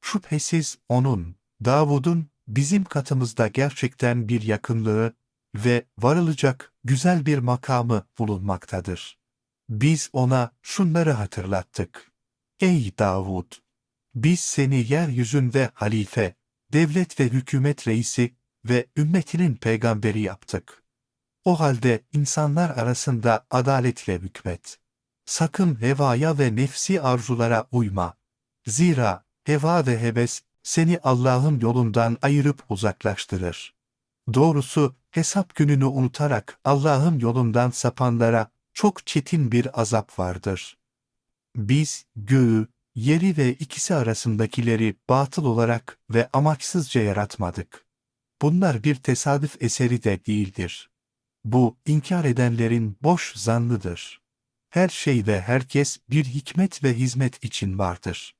Şüphesiz onun, Davud'un bizim katımızda gerçekten bir yakınlığı ve varılacak güzel bir makamı bulunmaktadır. Biz ona şunları hatırlattık. Ey Davud! Biz seni yeryüzünde halife, devlet ve hükümet reisi ve ümmetinin peygamberi yaptık. O halde insanlar arasında adaletle hükmet. Sakın hevaya ve nefsi arzulara uyma. Zira heva ve heves seni Allah'ın yolundan ayırıp uzaklaştırır. Doğrusu hesap gününü unutarak Allah'ın yolundan sapanlara çok çetin bir azap vardır. Biz göğü, yeri ve ikisi arasındakileri batıl olarak ve amaçsızca yaratmadık. Bunlar bir tesadüf eseri de değildir. Bu, inkar edenlerin boş zannıdır. Her şey ve herkes bir hikmet ve hizmet için vardır.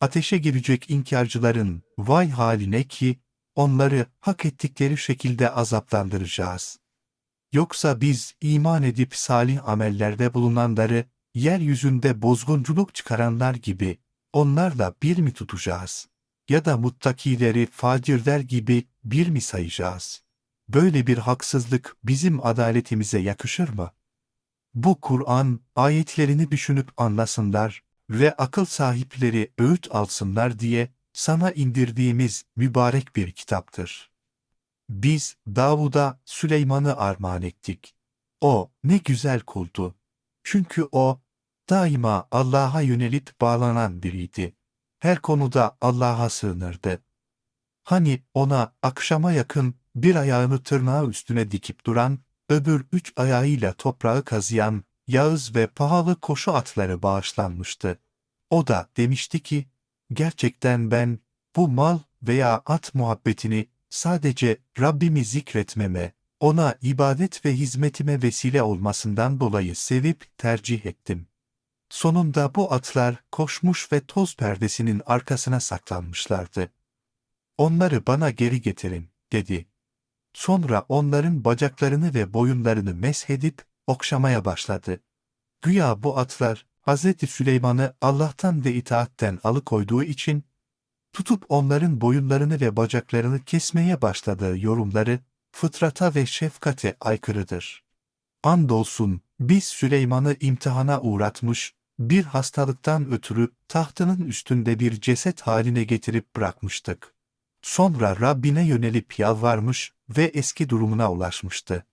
Ateşe girecek inkarcıların vay haline ki, onları hak ettikleri şekilde azaplandıracağız. Yoksa biz iman edip salih amellerde bulunanları, yeryüzünde bozgunculuk çıkaranlar gibi, onlarla bir mi tutacağız? Ya da muttakileri facirler gibi bir mi sayacağız? Böyle bir haksızlık bizim adaletimize yakışır mı? Bu Kur'an, ayetlerini düşünüp anlasınlar ve akıl sahipleri öğüt alsınlar diye sana indirdiğimiz mübarek bir kitaptır. Biz Davud'a Süleyman'ı armağan ettik. O ne güzel kuldu. Çünkü o daima Allah'a yönelip bağlanan biriydi. Her konuda Allah'a sığınırdı. Hani ona akşama yakın bir ayağını tırnağı üstüne dikip duran, öbür 3 ayağıyla toprağı kazıyan, yağız ve pahalı koşu atları bağışlanmıştı. O da demişti ki, gerçekten ben bu mal veya at muhabbetini sadece Rabbimi zikretmeme, ona ibadet ve hizmetime vesile olmasından dolayı sevip tercih ettim. Sonunda bu atlar koşmuş ve toz perdesinin arkasına saklanmışlardı. Onları bana geri getirin, dedi. Sonra onların bacaklarını ve boyunlarını meshedip okşamaya başladı. Güya bu atlar, Hazreti Süleyman'ı Allah'tan ve itaatten alıkoyduğu için, tutup onların boyunlarını ve bacaklarını kesmeye başladığı yorumları, fıtrata ve şefkate aykırıdır. Andolsun, biz Süleyman'ı imtihana uğratmış, bir hastalıktan ötürü tahtının üstünde bir ceset haline getirip bırakmıştık. Sonra Rabbine yönelip yalvarmış ve eski durumuna ulaşmıştı.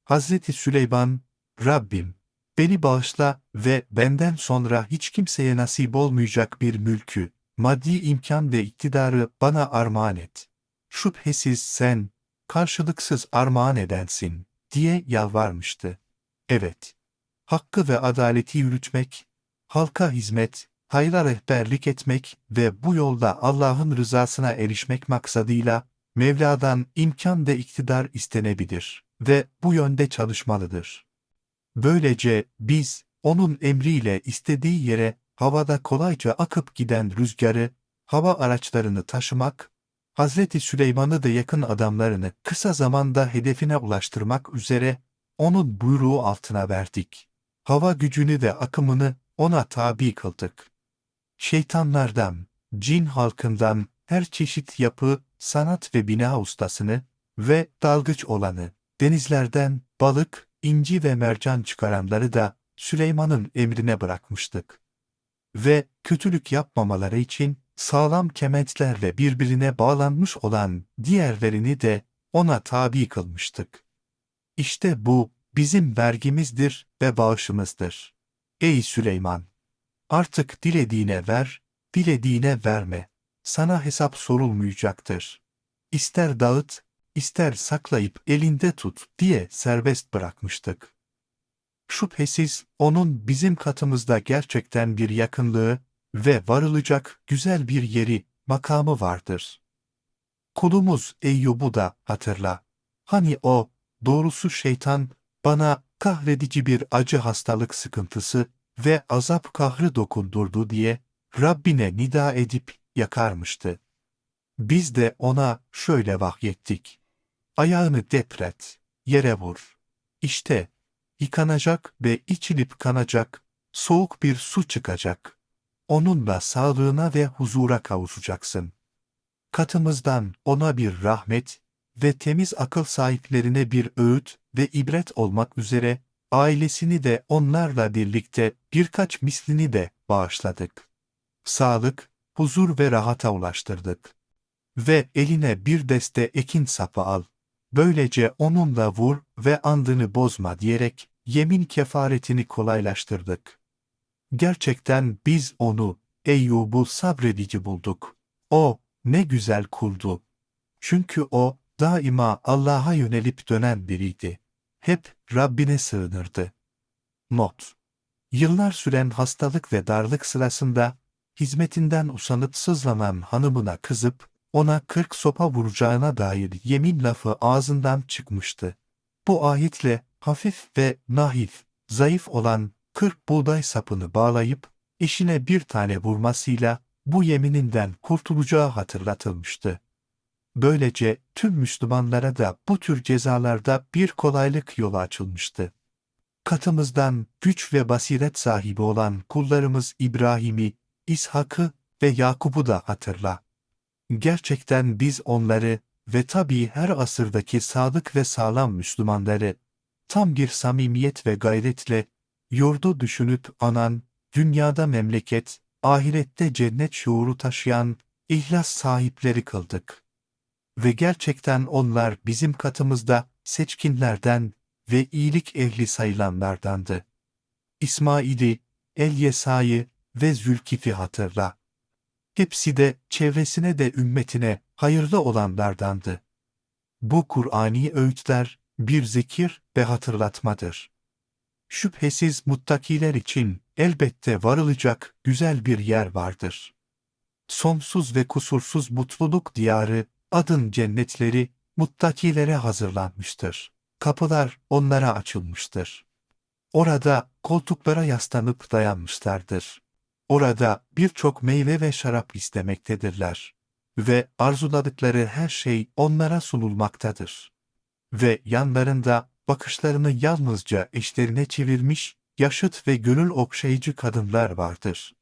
Hazreti Süleyman, Rabbim, beni bağışla ve benden sonra hiç kimseye nasip olmayacak bir mülkü, maddi imkan ve iktidarı bana armağan et. Şüphesiz sen, karşılıksız armağan edensin, diye yalvarmıştı. Evet, hakkı ve adaleti yürütmek, halka hizmet, hayra rehberlik etmek ve bu yolda Allah'ın rızasına erişmek maksadıyla Mevla'dan imkan ve iktidar istenebilir ve bu yönde çalışmalıdır. Böylece biz, onun emriyle istediği yere havada kolayca akıp giden rüzgarı, hava araçlarını taşımak, Hazreti Süleyman'ı da yakın adamlarını kısa zamanda hedefine ulaştırmak üzere onun buyruğu altına verdik. Hava gücünü ve akımını ona tabi kıldık. Şeytanlardan, cin halkından her çeşit yapı, sanat ve bina ustasını ve dalgıç olanı, denizlerden balık, inci ve mercan çıkaranları da Süleyman'ın emrine bırakmıştık. Ve kötülük yapmamaları için sağlam kementlerle birbirine bağlanmış olan diğerlerini de ona tabi kılmıştık. İşte bu bizim vergimizdir ve bağışımızdır. Ey Süleyman! Artık dilediğine ver, dilediğine verme. Sana hesap sorulmayacaktır. İster dağıt, ister saklayıp elinde tut diye serbest bırakmıştık. Şüphesiz onun bizim katımızda gerçekten bir yakınlığı ve varılacak güzel bir yeri, makamı vardır. Kulumuz Eyyub'u da hatırla. Hani o, doğrusu şeytan, bana kahredici bir acı hastalık sıkıntısı ve azap kahrı dokundurdu diye Rabbine nida edip yakarmıştı. Biz de ona şöyle vahyettik. Ayağını depret, yere vur. İşte, yıkanacak ve içilip kanacak, soğuk bir su çıkacak. Onunla sağlığına ve huzura kavuşacaksın. Katımızdan ona bir rahmet ve temiz akıl sahiplerine bir öğüt ve ibret olmak üzere, ailesini de onlarla birlikte birkaç mislini de bağışladık. Sağlık, huzur ve rahata ulaştırdık. Ve eline bir deste ekin sapı al. Böylece onunla vur ve andını bozma diyerek yemin kefaretini kolaylaştırdık. Gerçekten biz onu, Eyyub'u sabredici bulduk. O, ne güzel kuldu. Çünkü o, daima Allah'a yönelip dönen biriydi. Hep Rabbine sığınırdı. Not: Yıllar süren hastalık ve darlık sırasında, hizmetinden usanıp sızlanan hanımına kızıp, ona 40 sopa vuracağına dair yemin lafı ağzından çıkmıştı. Bu ayetle hafif ve nahif, zayıf olan 40 buğday sapını bağlayıp, eşine bir tane vurmasıyla bu yemininden kurtulacağı hatırlatılmıştı. Böylece tüm Müslümanlara da bu tür cezalarda bir kolaylık yolu açılmıştı. Katımızdan güç ve basiret sahibi olan kullarımız İbrahim'i, İshak'ı ve Yakub'u da hatırla. Gerçekten biz onları ve tabii her asırdaki sadık ve sağlam Müslümanları, tam bir samimiyet ve gayretle, yurdu düşünüp anan, dünyada memleket, ahirette cennet şuuru taşıyan, ihlas sahipleri kıldık. Ve gerçekten onlar bizim katımızda seçkinlerden ve iyilik ehli sayılanlardandı. İsmail'i, Elyesa'yı ve Zülkif'i hatırla. Hepsi de çevresine de ümmetine hayırlı olanlardandı. Bu Kur'ani öğütler bir zikir ve hatırlatmadır. Şüphesiz muttakiler için elbette varılacak güzel bir yer vardır. Sonsuz ve kusursuz mutluluk diyarı, adın cennetleri, muttakilere hazırlanmıştır. Kapılar onlara açılmıştır. Orada koltuklara yaslanıp dayanmışlardır. Orada birçok meyve ve şarap istemektedirler. Ve arzuladıkları her şey onlara sunulmaktadır. Ve yanlarında bakışlarını yalnızca eşlerine çevirmiş, yaşıt ve gönül okşayıcı kadınlar vardır.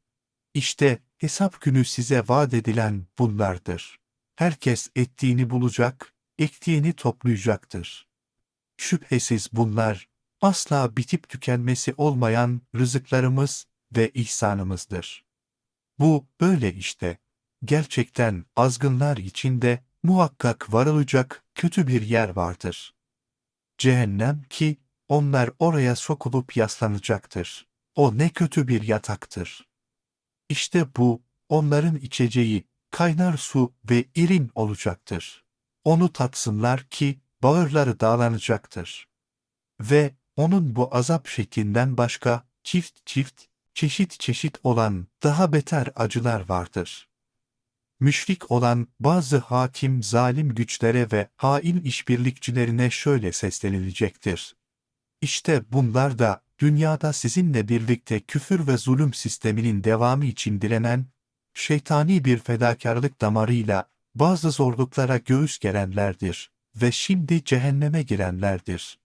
İşte hesap günü size vaat edilen bunlardır. Herkes ettiğini bulacak, ektiğini toplayacaktır. Şüphesiz bunlar, asla bitip tükenmesi olmayan rızıklarımız ve ihsanımızdır. Bu, böyle işte. Gerçekten azgınlar içinde muhakkak varılacak kötü bir yer vardır. Cehennem ki, onlar oraya sokulup yaslanacaktır. O ne kötü bir yataktır. İşte bu, onların içeceği, kaynar su ve irin olacaktır. Onu tatsınlar ki, bağırları dağlanacaktır. Ve onun bu azap şeklinden başka, çift çift, çeşit çeşit olan daha beter acılar vardır. Müşrik olan bazı hakim zalim güçlere ve hain işbirlikçilerine şöyle seslenilecektir. İşte bunlar da, dünyada sizinle birlikte küfür ve zulüm sisteminin devamı için direnen, şeytani bir fedakarlık damarıyla, bazı zorluklara göğüs gerenlerdir ve şimdi cehenneme girenlerdir.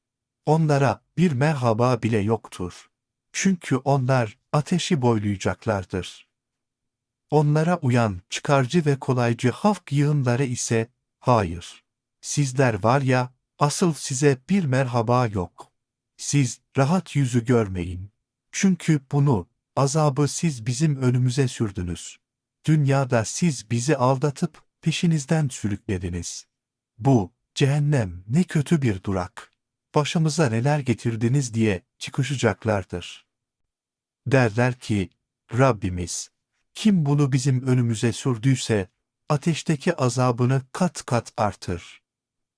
Onlara bir merhaba bile yoktur. Çünkü onlar ateşi boylayacaklardır. Onlara uyan çıkarcı ve kolaycı halk yığınları ise, hayır. Sizler var ya, asıl size bir merhaba yok. Siz rahat yüzü görmeyin. Çünkü bunu, azabı siz bizim önümüze sürdünüz. Dünyada siz bizi aldatıp peşinizden sürüklediniz. Bu, cehennem ne kötü bir durak. Başımıza neler getirdiniz diye çıkışacaklardır. Derler ki, Rabbimiz, kim bunu bizim önümüze sürdüyse, ateşteki azabını kat kat artır.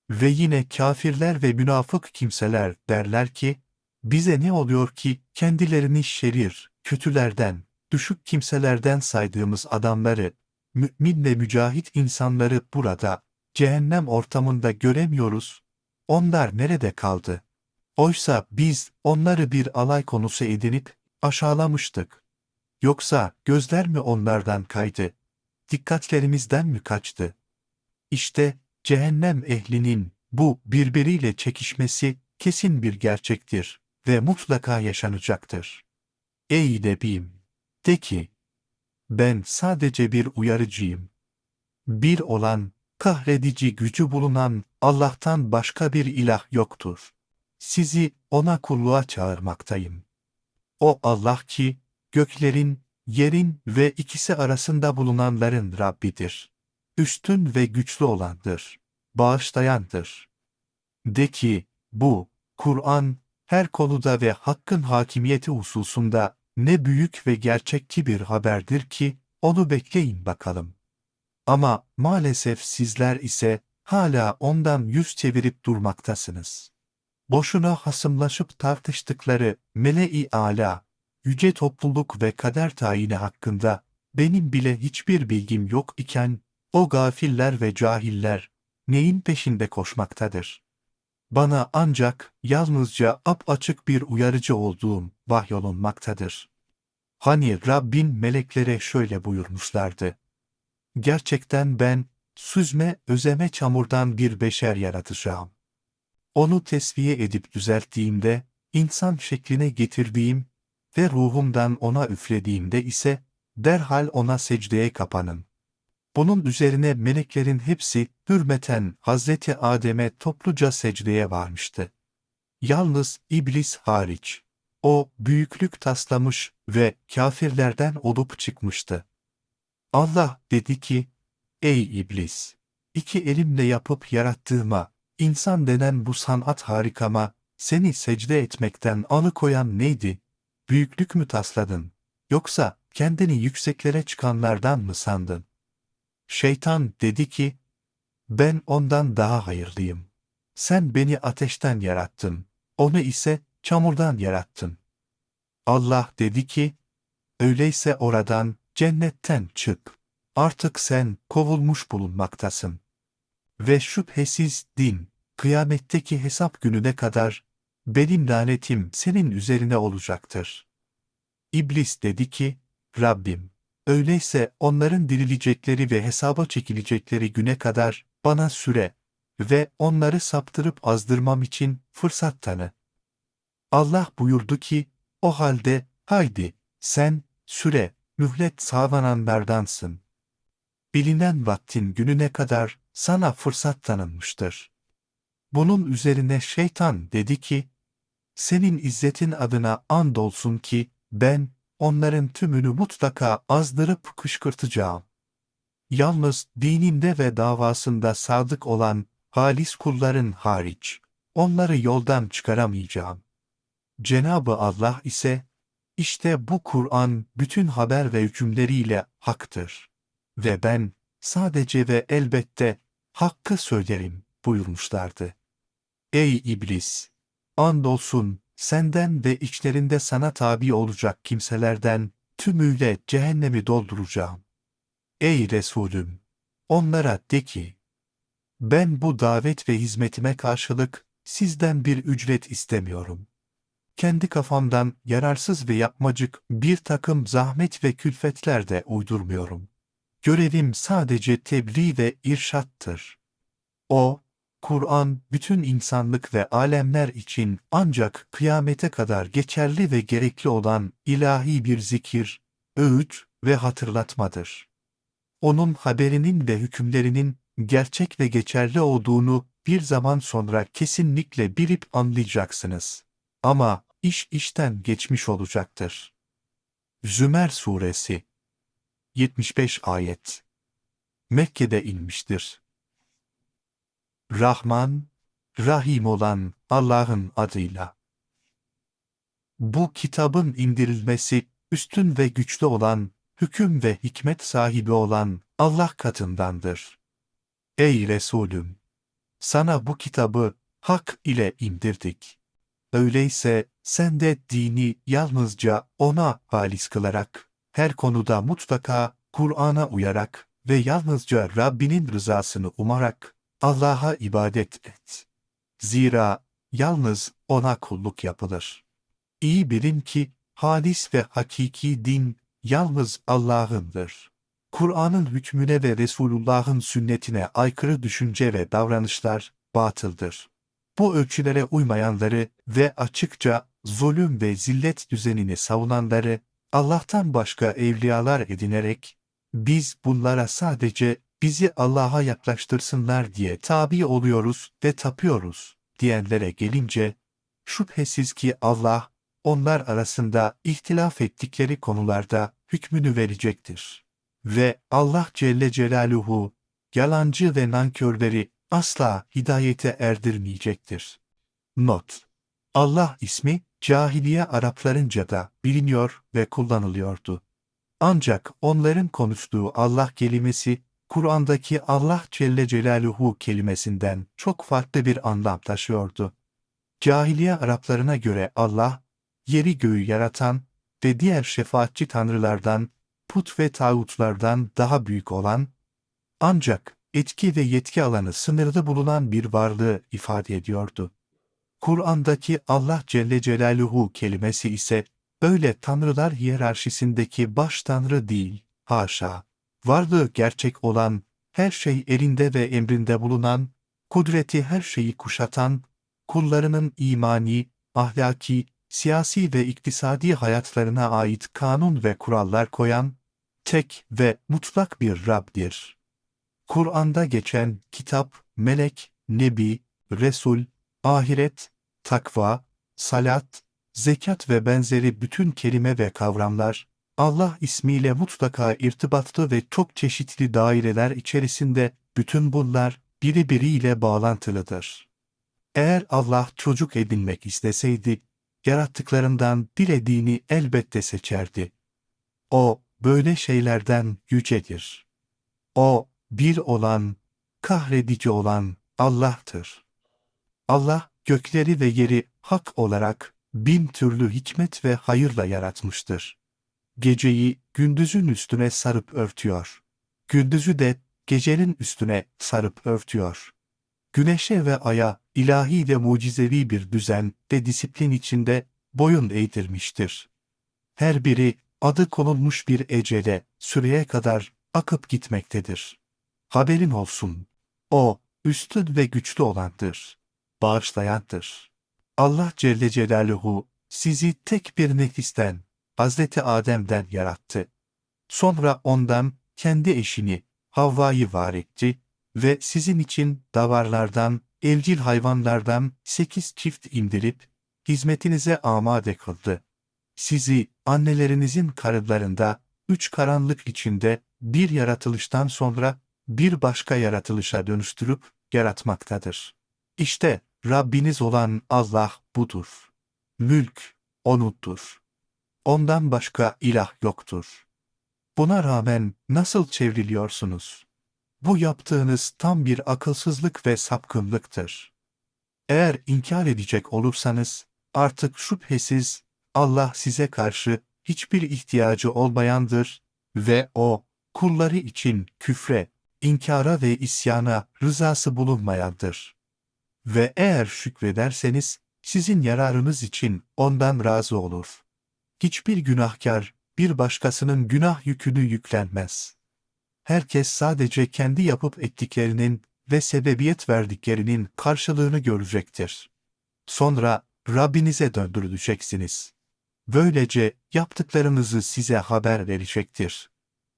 Ve yine kafirler ve münafık kimseler derler ki, bize ne oluyor ki kendilerini şerir, kötülerden, düşük kimselerden saydığımız adamları, mümin ve mücahit insanları burada, cehennem ortamında göremiyoruz, onlar nerede kaldı? Oysa biz onları bir alay konusu edinip aşağılamıştık. Yoksa gözler mi onlardan kaydı? Dikkatlerimizden mi kaçtı? İşte cehennem ehlinin bu birbiriyle çekişmesi kesin bir gerçektir. ve mutlaka yaşanacaktır. Ey Nebim! De ki, ben sadece bir uyarıcıyım. Bir olan, kahredici gücü bulunan Allah'tan başka bir ilah yoktur. Sizi ona kulluğa çağırmaktayım. O Allah ki, göklerin, yerin ve ikisi arasında bulunanların Rabbidir. Üstün ve güçlü olandır. Bağışlayandır. De ki, bu, Kur'an, her konuda ve hakkın hakimiyeti hususunda ne büyük ve gerçekçi bir haberdir ki, onu bekleyin bakalım. Ama maalesef sizler ise hala ondan yüz çevirip durmaktasınız. Boşuna hasımlaşıp tartıştıkları mele-i âlâ, yüce topluluk ve kader tayini hakkında benim bile hiçbir bilgim yok iken, o gafiller ve cahiller neyin peşinde koşmaktadır? Bana ancak yalnızca apaçık bir uyarıcı olduğum vahyolunmaktadır. Hani Rabbin meleklere şöyle buyurmuşlardı: gerçekten ben, süzme özeme çamurdan bir beşer yaratacağım. Onu tesviye edip düzelttiğimde, insan şekline getirdiğim ve ruhumdan ona üflediğimde ise, derhal ona secdeye kapanın. Bunun üzerine meleklerin hepsi hürmeten Hazreti Adem'e topluca secdeye varmıştı. Yalnız iblis hariç. O büyüklük taslamış ve kâfirlerden olup çıkmıştı. Allah dedi ki, ey iblis! İki elimle yapıp yarattığıma, insan denen bu sanat harikama, seni secde etmekten alıkoyan neydi? Büyüklük mü tasladın? Yoksa kendini yükseklere çıkanlardan mı sandın? Şeytan dedi ki, ben ondan daha hayırlıyım. Sen beni ateşten yarattın, onu ise çamurdan yarattın. Allah dedi ki, öyleyse oradan, cennetten çık. Artık sen kovulmuş bulunmaktasın. Ve şüphesiz din, kıyametteki hesap gününe kadar, benim lanetim senin üzerine olacaktır. İblis dedi ki, Rabbim, öyleyse onların dirilecekleri ve hesaba çekilecekleri güne kadar bana süre ve onları saptırıp azdırmam için fırsat tanı. Allah buyurdu ki, o halde, haydi, sen, süre, mühlet sağlananlardansın. Bilinen vaktin gününe kadar sana fırsat tanınmıştır. Bunun üzerine şeytan dedi ki, senin izzetin adına andolsun ki, ben, onların tümünü mutlaka azdırıp kışkırtacağım. Yalnız dininde ve davasında sadık olan halis kulların hariç, onları yoldan çıkaramayacağım. Cenab-ı Allah ise, işte bu Kur'an bütün haber ve hükümleriyle haktır. Ve ben, sadece ve elbette, hakkı söylerim buyurmuşlardı. Ey iblis! Andolsun, senden ve içlerinde sana tabi olacak kimselerden, tümüyle cehennemi dolduracağım. Ey Resulüm! Onlara de ki, ben bu davet ve hizmetime karşılık, sizden bir ücret istemiyorum. Kendi kafamdan yararsız ve yapmacık bir takım zahmet ve külfetler de uydurmuyorum. Görevim sadece tebliğ ve irşattır. O, Kur'an, bütün insanlık ve alemler için ancak kıyamete kadar geçerli ve gerekli olan ilahi bir zikir, öğüt ve hatırlatmadır. Onun haberinin ve hükümlerinin gerçek ve geçerli olduğunu bir zaman sonra kesinlikle bilip anlayacaksınız. Ama iş işten geçmiş olacaktır. Zümer Suresi 75 ayet Mekke'de inmiştir. Rahman, Rahim olan Allah'ın adıyla. Bu kitabın indirilmesi, üstün ve güçlü olan, hüküm ve hikmet sahibi olan Allah katındandır. Ey Resulüm! Sana bu kitabı hak ile indirdik. Öyleyse sen de dini yalnızca ona halis kılarak, her konuda mutlaka Kur'an'a uyarak ve yalnızca Rabbinin rızasını umarak Allah'a ibadet et. Zira yalnız ona kulluk yapılır. İyi bilin ki halis ve hakiki din yalnız Allah'ındır. Kur'an'ın hükmüne ve Resulullah'ın sünnetine aykırı düşünce ve davranışlar batıldır. Bu ölçülere uymayanları ve açıkça zulüm ve zillet düzenini savunanları Allah'tan başka evliyalar edinerek, biz bunlara sadece bizi Allah'a yaklaştırsınlar diye tabi oluyoruz ve tapıyoruz diyenlere gelince, şüphesiz ki Allah, onlar arasında ihtilaf ettikleri konularda hükmünü verecektir. Ve Allah Celle Celaluhu, yalancı ve nankörleri asla hidayete erdirmeyecektir. Not: Allah ismi, cahiliye Araplarınca da biliniyor ve kullanılıyordu. Ancak onların konuştuğu Allah kelimesi, Kur'an'daki Allah Celle Celaluhu kelimesinden çok farklı bir anlam taşıyordu. Cahiliye Araplarına göre Allah, yeri göğü yaratan ve diğer şefaatçi tanrılardan, put ve tağutlardan daha büyük olan, ancak etki ve yetki alanı sınırlı bulunan bir varlığı ifade ediyordu. Kur'an'daki Allah Celle Celaluhu kelimesi ise, böyle tanrılar hiyerarşisindeki baş tanrı değil, haşa. Varlığı gerçek olan, her şey elinde ve emrinde bulunan, kudreti her şeyi kuşatan, kullarının imani, ahlaki, siyasi ve iktisadi hayatlarına ait kanun ve kurallar koyan, tek ve mutlak bir Rab'dir. Kur'an'da geçen kitap, melek, nebi, resul, ahiret, takva, salat, zekat ve benzeri bütün kelime ve kavramlar, Allah ismiyle mutlaka irtibatlı ve çok çeşitli daireler içerisinde bütün bunlar birbiriyle bağlantılıdır. Eğer Allah çocuk edinmek isteseydi, yarattıklarından dilediğini elbette seçerdi. O, böyle şeylerden yücedir. O, bir olan, kahredici olan Allah'tır. Allah, gökleri ve yeri hak olarak bin türlü hikmet ve hayırla yaratmıştır. Geceyi gündüzün üstüne sarıp örtüyor. Gündüzü de gecenin üstüne sarıp örtüyor. Güneşe ve aya ilahi ve mucizevi bir düzen ve disiplin içinde boyun eğdirmiştir. Her biri adı konulmuş bir ecele, süreye kadar akıp gitmektedir. Haberin olsun. O, üstün ve güçlü olandır. Bağışlayandır. Allah Celle Celaluhu, sizi tek bir nefisten, Hazreti Adem'den yarattı. Sonra ondan kendi eşini, Havva'yı var etti ve sizin için davarlardan, evcil hayvanlardan 8 çift indirip, hizmetinize amade kıldı. Sizi annelerinizin karınlarında, 3 karanlık içinde bir yaratılıştan sonra bir başka yaratılışa dönüştürüp yaratmaktadır. İşte Rabbiniz olan Allah budur. Mülk O'nundur. Ondan başka ilah yoktur. Buna rağmen nasıl çevriliyorsunuz? Bu yaptığınız tam bir akılsızlık ve sapkınlıktır. Eğer inkar edecek olursanız, artık şüphesiz Allah size karşı hiçbir ihtiyacı olmayandır ve O, kulları için küfre, inkara ve isyana rızası bulunmayandır. Ve eğer şükrederseniz, sizin yararınız için ondan razı olur. Hiçbir günahkar, bir başkasının günah yükünü yüklenmez. Herkes sadece kendi yapıp ettiklerinin ve sebebiyet verdiklerinin karşılığını görecektir. Sonra Rabbinize döndürüleceksiniz. Böylece yaptıklarınızı size haber verecektir.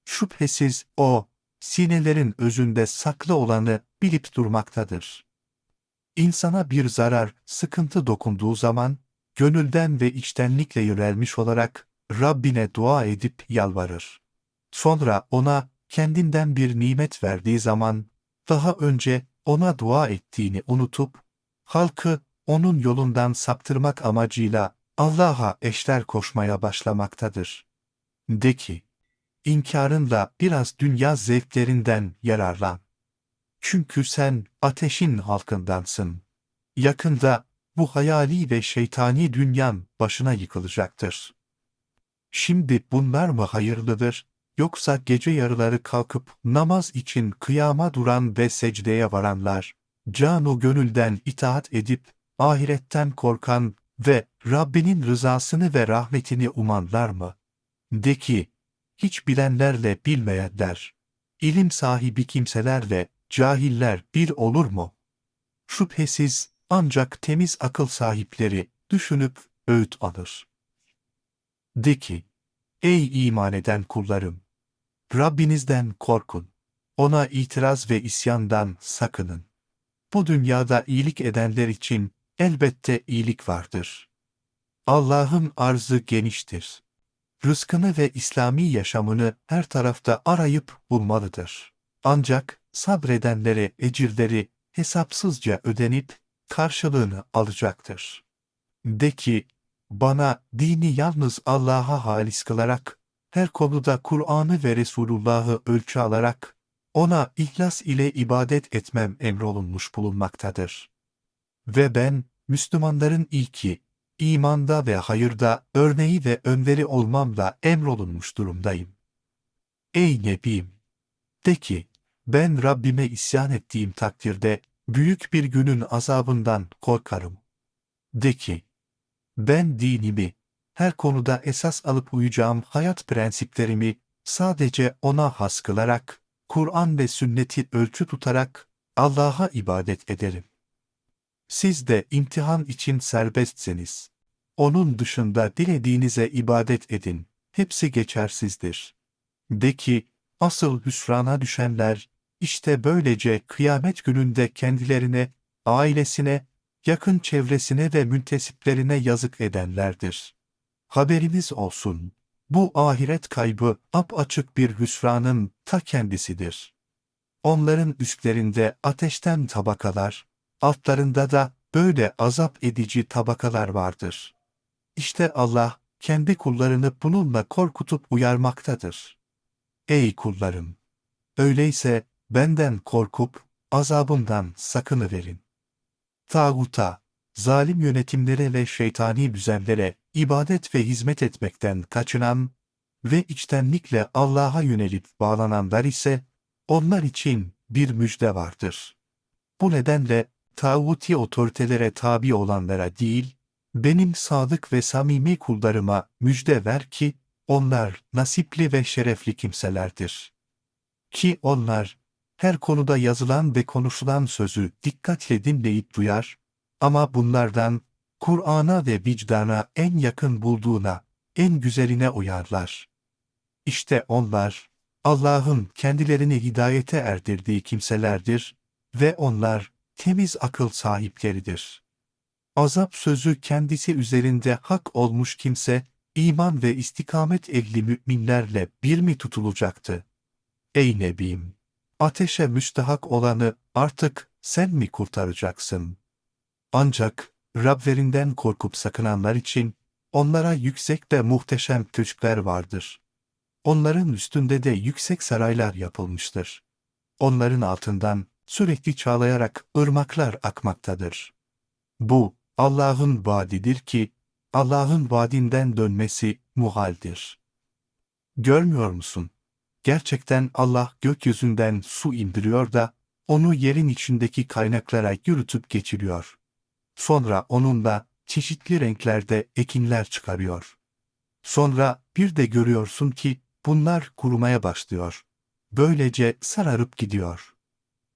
Şüphesiz O, sinelerin özünde saklı olanı bilip durmaktadır. İnsana bir zarar, sıkıntı dokunduğu zaman, gönülden ve içtenlikle yönelmiş olarak Rabbine dua edip yalvarır. Sonra ona kendinden bir nimet verdiği zaman, daha önce ona dua ettiğini unutup, halkı onun yolundan saptırmak amacıyla Allah'a eşler koşmaya başlamaktadır. De ki, İnkarınla biraz dünya zevklerinden yararlan. Çünkü sen ateşin halkındansın. Yakında bu hayali ve şeytani dünyan başına yıkılacaktır. Şimdi bunlar mı hayırlıdır, yoksa gece yarıları kalkıp namaz için kıyama duran ve secdeye varanlar, canu gönülden itaat edip, ahiretten korkan ve Rabbinin rızasını ve rahmetini umanlar mı? De ki, hiç bilenlerle bilmeyenler, ilim sahibi kimselerle cahiller bir olur mu? Şüphesiz ancak temiz akıl sahipleri düşünüp öğüt alır. De ki, ey iman eden kullarım! Rabbinizden korkun. Ona itiraz ve isyandan sakının. Bu dünyada iyilik edenler için elbette iyilik vardır. Allah'ın arzı geniştir. Rızkını ve İslami yaşamını her tarafta arayıp bulmalıdır. Ancak sabredenlere ecirleri hesapsızca ödenip karşılığını alacaktır. De ki, bana dini yalnız Allah'a halis kılarak, her konuda Kur'an'ı ve Resulullah'ı ölçü alarak, ona ihlas ile ibadet etmem emrolunmuş bulunmaktadır. Ve ben, Müslümanların ilki, imanda ve hayırda örneği ve önderi olmamla emrolunmuş durumdayım. Ey Nebim! De ki, ben Rabbime isyan ettiğim takdirde, büyük bir günün azabından korkarım. De ki, ben dinimi, her konuda esas alıp uyacağım hayat prensiplerimi sadece ona has kılarak, Kur'an ve sünneti ölçü tutarak Allah'a ibadet ederim. Siz de imtihan için serbestseniz, onun dışında dilediğinize ibadet edin, hepsi geçersizdir. De ki, asıl hüsrana düşenler, işte böylece kıyamet gününde kendilerine, ailesine, yakın çevresine ve müntesiplerine yazık edenlerdir. Haberiniz olsun, bu ahiret kaybı apaçık bir hüsranın ta kendisidir. Onların üstlerinde ateşten tabakalar, altlarında da böyle azap edici tabakalar vardır. İşte Allah, kendi kullarını bununla korkutup uyarmaktadır. Ey kullarım! Öyleyse benden korkup azabımdan sakınıverin. Tağuta, zalim yönetimlere ve şeytani düzenlere ibadet ve hizmet etmekten kaçınan ve içtenlikle Allah'a yönelip bağlananlar ise onlar için bir müjde vardır. Bu nedenle tağuti otoritelere tabi olanlara değil, benim sadık ve samimi kullarıma müjde ver ki onlar nasipli ve şerefli kimselerdir. Ki onlar, her konuda yazılan ve konuşulan sözü dikkatle dinleyip duyar, ama bunlardan Kur'an'a ve vicdana en yakın bulduğuna, en güzeline uyarlar. İşte onlar, Allah'ın kendilerini hidayete erdirdiği kimselerdir ve onlar temiz akıl sahipleridir. Azap sözü kendisi üzerinde hak olmuş kimse, iman ve istikamet ehli müminlerle bir mi tutulacaktı? Ey Nebim! Ateşe müstahak olanı artık sen mi kurtaracaksın? Ancak Rablerinden korkup sakınanlar için onlara yüksek ve muhteşem köşkler vardır. Onların üstünde de yüksek saraylar yapılmıştır. Onların altından sürekli çağlayarak ırmaklar akmaktadır. Bu Allah'ın vaadidir ki Allah'ın vaadinden dönmesi muhaldir. Görmüyor musun? Gerçekten Allah gökyüzünden su indiriyor da onu yerin içindeki kaynaklara yürütüp geçiriyor. Sonra onunla çeşitli renklerde ekinler çıkarıyor. Sonra bir de görüyorsun ki bunlar kurumaya başlıyor. Böylece sararıp gidiyor.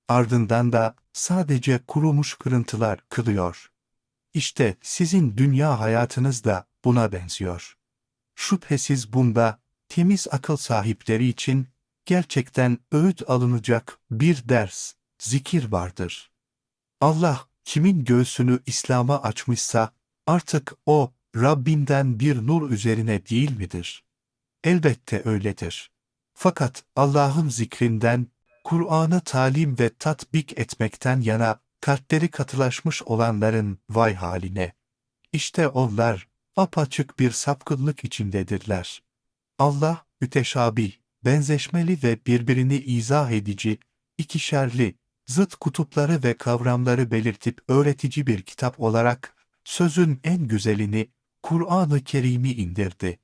Ardından da sadece kurumuş kırıntılar kılıyor. İşte sizin dünya hayatınız da buna benziyor. Şüphesiz bunda temiz akıl sahipleri için gerçekten öğüt alınacak bir ders, zikir vardır. Allah kimin göğsünü İslam'a açmışsa artık o Rabbinden bir nur üzerine değil midir? Elbette öyledir. Fakat Allah'ın zikrinden, Kur'an'ı talim ve tatbik etmekten yana kalpleri katılaşmış olanların vay haline. İşte onlar apaçık bir sapkınlık içindedirler. Allah müteşabih, benzeşmeli ve birbirini izah edici, ikişerli, zıt kutupları ve kavramları belirtip öğretici bir kitap olarak sözün en güzelini, Kur'an-ı Kerim'i indirdi.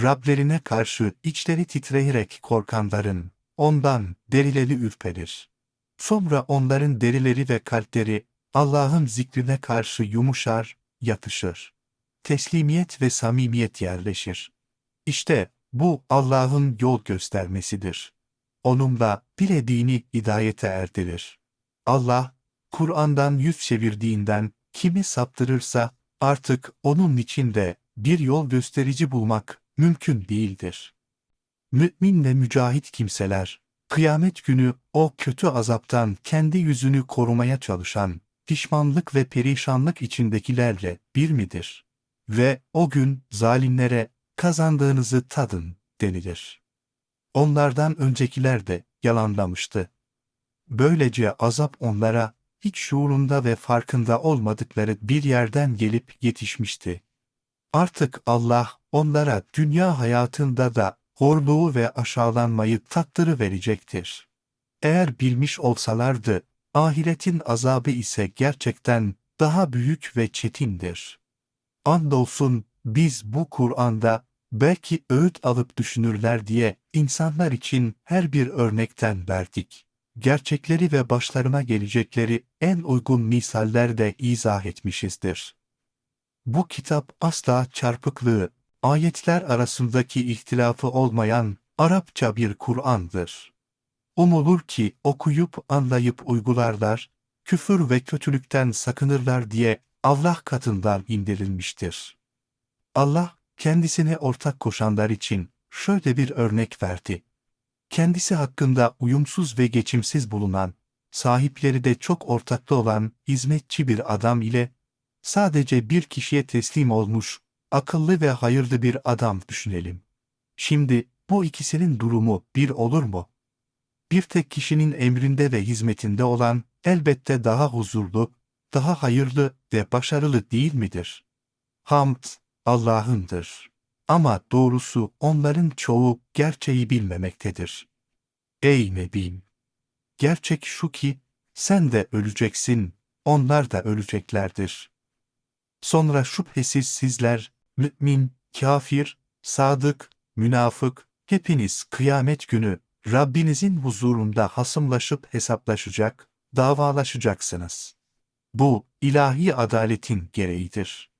Rablerine karşı içleri titreyerek korkanların, ondan derileri ürperir. Sonra onların derileri ve kalpleri Allah'ın zikrine karşı yumuşar, yatışır. Teslimiyet ve samimiyet yerleşir. İşte bu Allah'ın yol göstermesidir. Onunla dilediğini hidayete erdirir. Allah, Kur'an'dan yüz çevirdiğinden kimi saptırırsa Artık onun içinde bir yol gösterici bulmak mümkün değildir. Mümin ve mücahit kimseler, kıyamet günü o kötü azaptan kendi yüzünü korumaya çalışan, pişmanlık ve perişanlık içindekilerle bir midir? Ve o gün zalimlere kazandığınızı tadın denilir. Onlardan öncekiler de yalanlamıştı. Böylece azap onlara hiç şuurunda ve farkında olmadıkları bir yerden gelip yetişmişti. Artık Allah onlara dünya hayatında da horluğu ve aşağılanmayı tattırıverecektir. Eğer bilmiş olsalardı, ahiretin azabı ise gerçekten daha büyük ve çetindir. Andolsun biz bu Kur'an'da belki öğüt alıp düşünürler diye insanlar için her bir örnekten verdik. Gerçekleri ve başlarına gelecekleri en uygun misallerle izah etmişizdir. Bu kitap asla çarpıklığı, ayetler arasındaki ihtilafı olmayan Arapça bir Kur'an'dır. Umulur ki okuyup anlayıp uygularlar, küfür ve kötülükten sakınırlar diye Allah katından indirilmiştir. Allah, kendisine ortak koşanlar için şöyle bir örnek verdi. Kendisi hakkında uyumsuz ve geçimsiz bulunan, sahipleri de çok ortaklı olan hizmetçi bir adam ile sadece bir kişiye teslim olmuş, akıllı ve hayırlı bir adam düşünelim. Şimdi bu ikisinin durumu bir olur mu? Bir tek kişinin emrinde ve hizmetinde olan elbette daha huzurlu, daha hayırlı ve başarılı değil midir? Hamd Allah'ındır. Ama doğrusu onların çoğu gerçeği bilmemektedir. Ey Nebim! Gerçek şu ki, sen de öleceksin, onlar da öleceklerdir. Sonra şüphesiz sizler, mümin, kafir, sadık, münafık, hepiniz kıyamet günü, Rabbinizin huzurunda hasımlaşıp hesaplaşacak, davalaşacaksınız. Bu, ilahi adaletin gereğidir.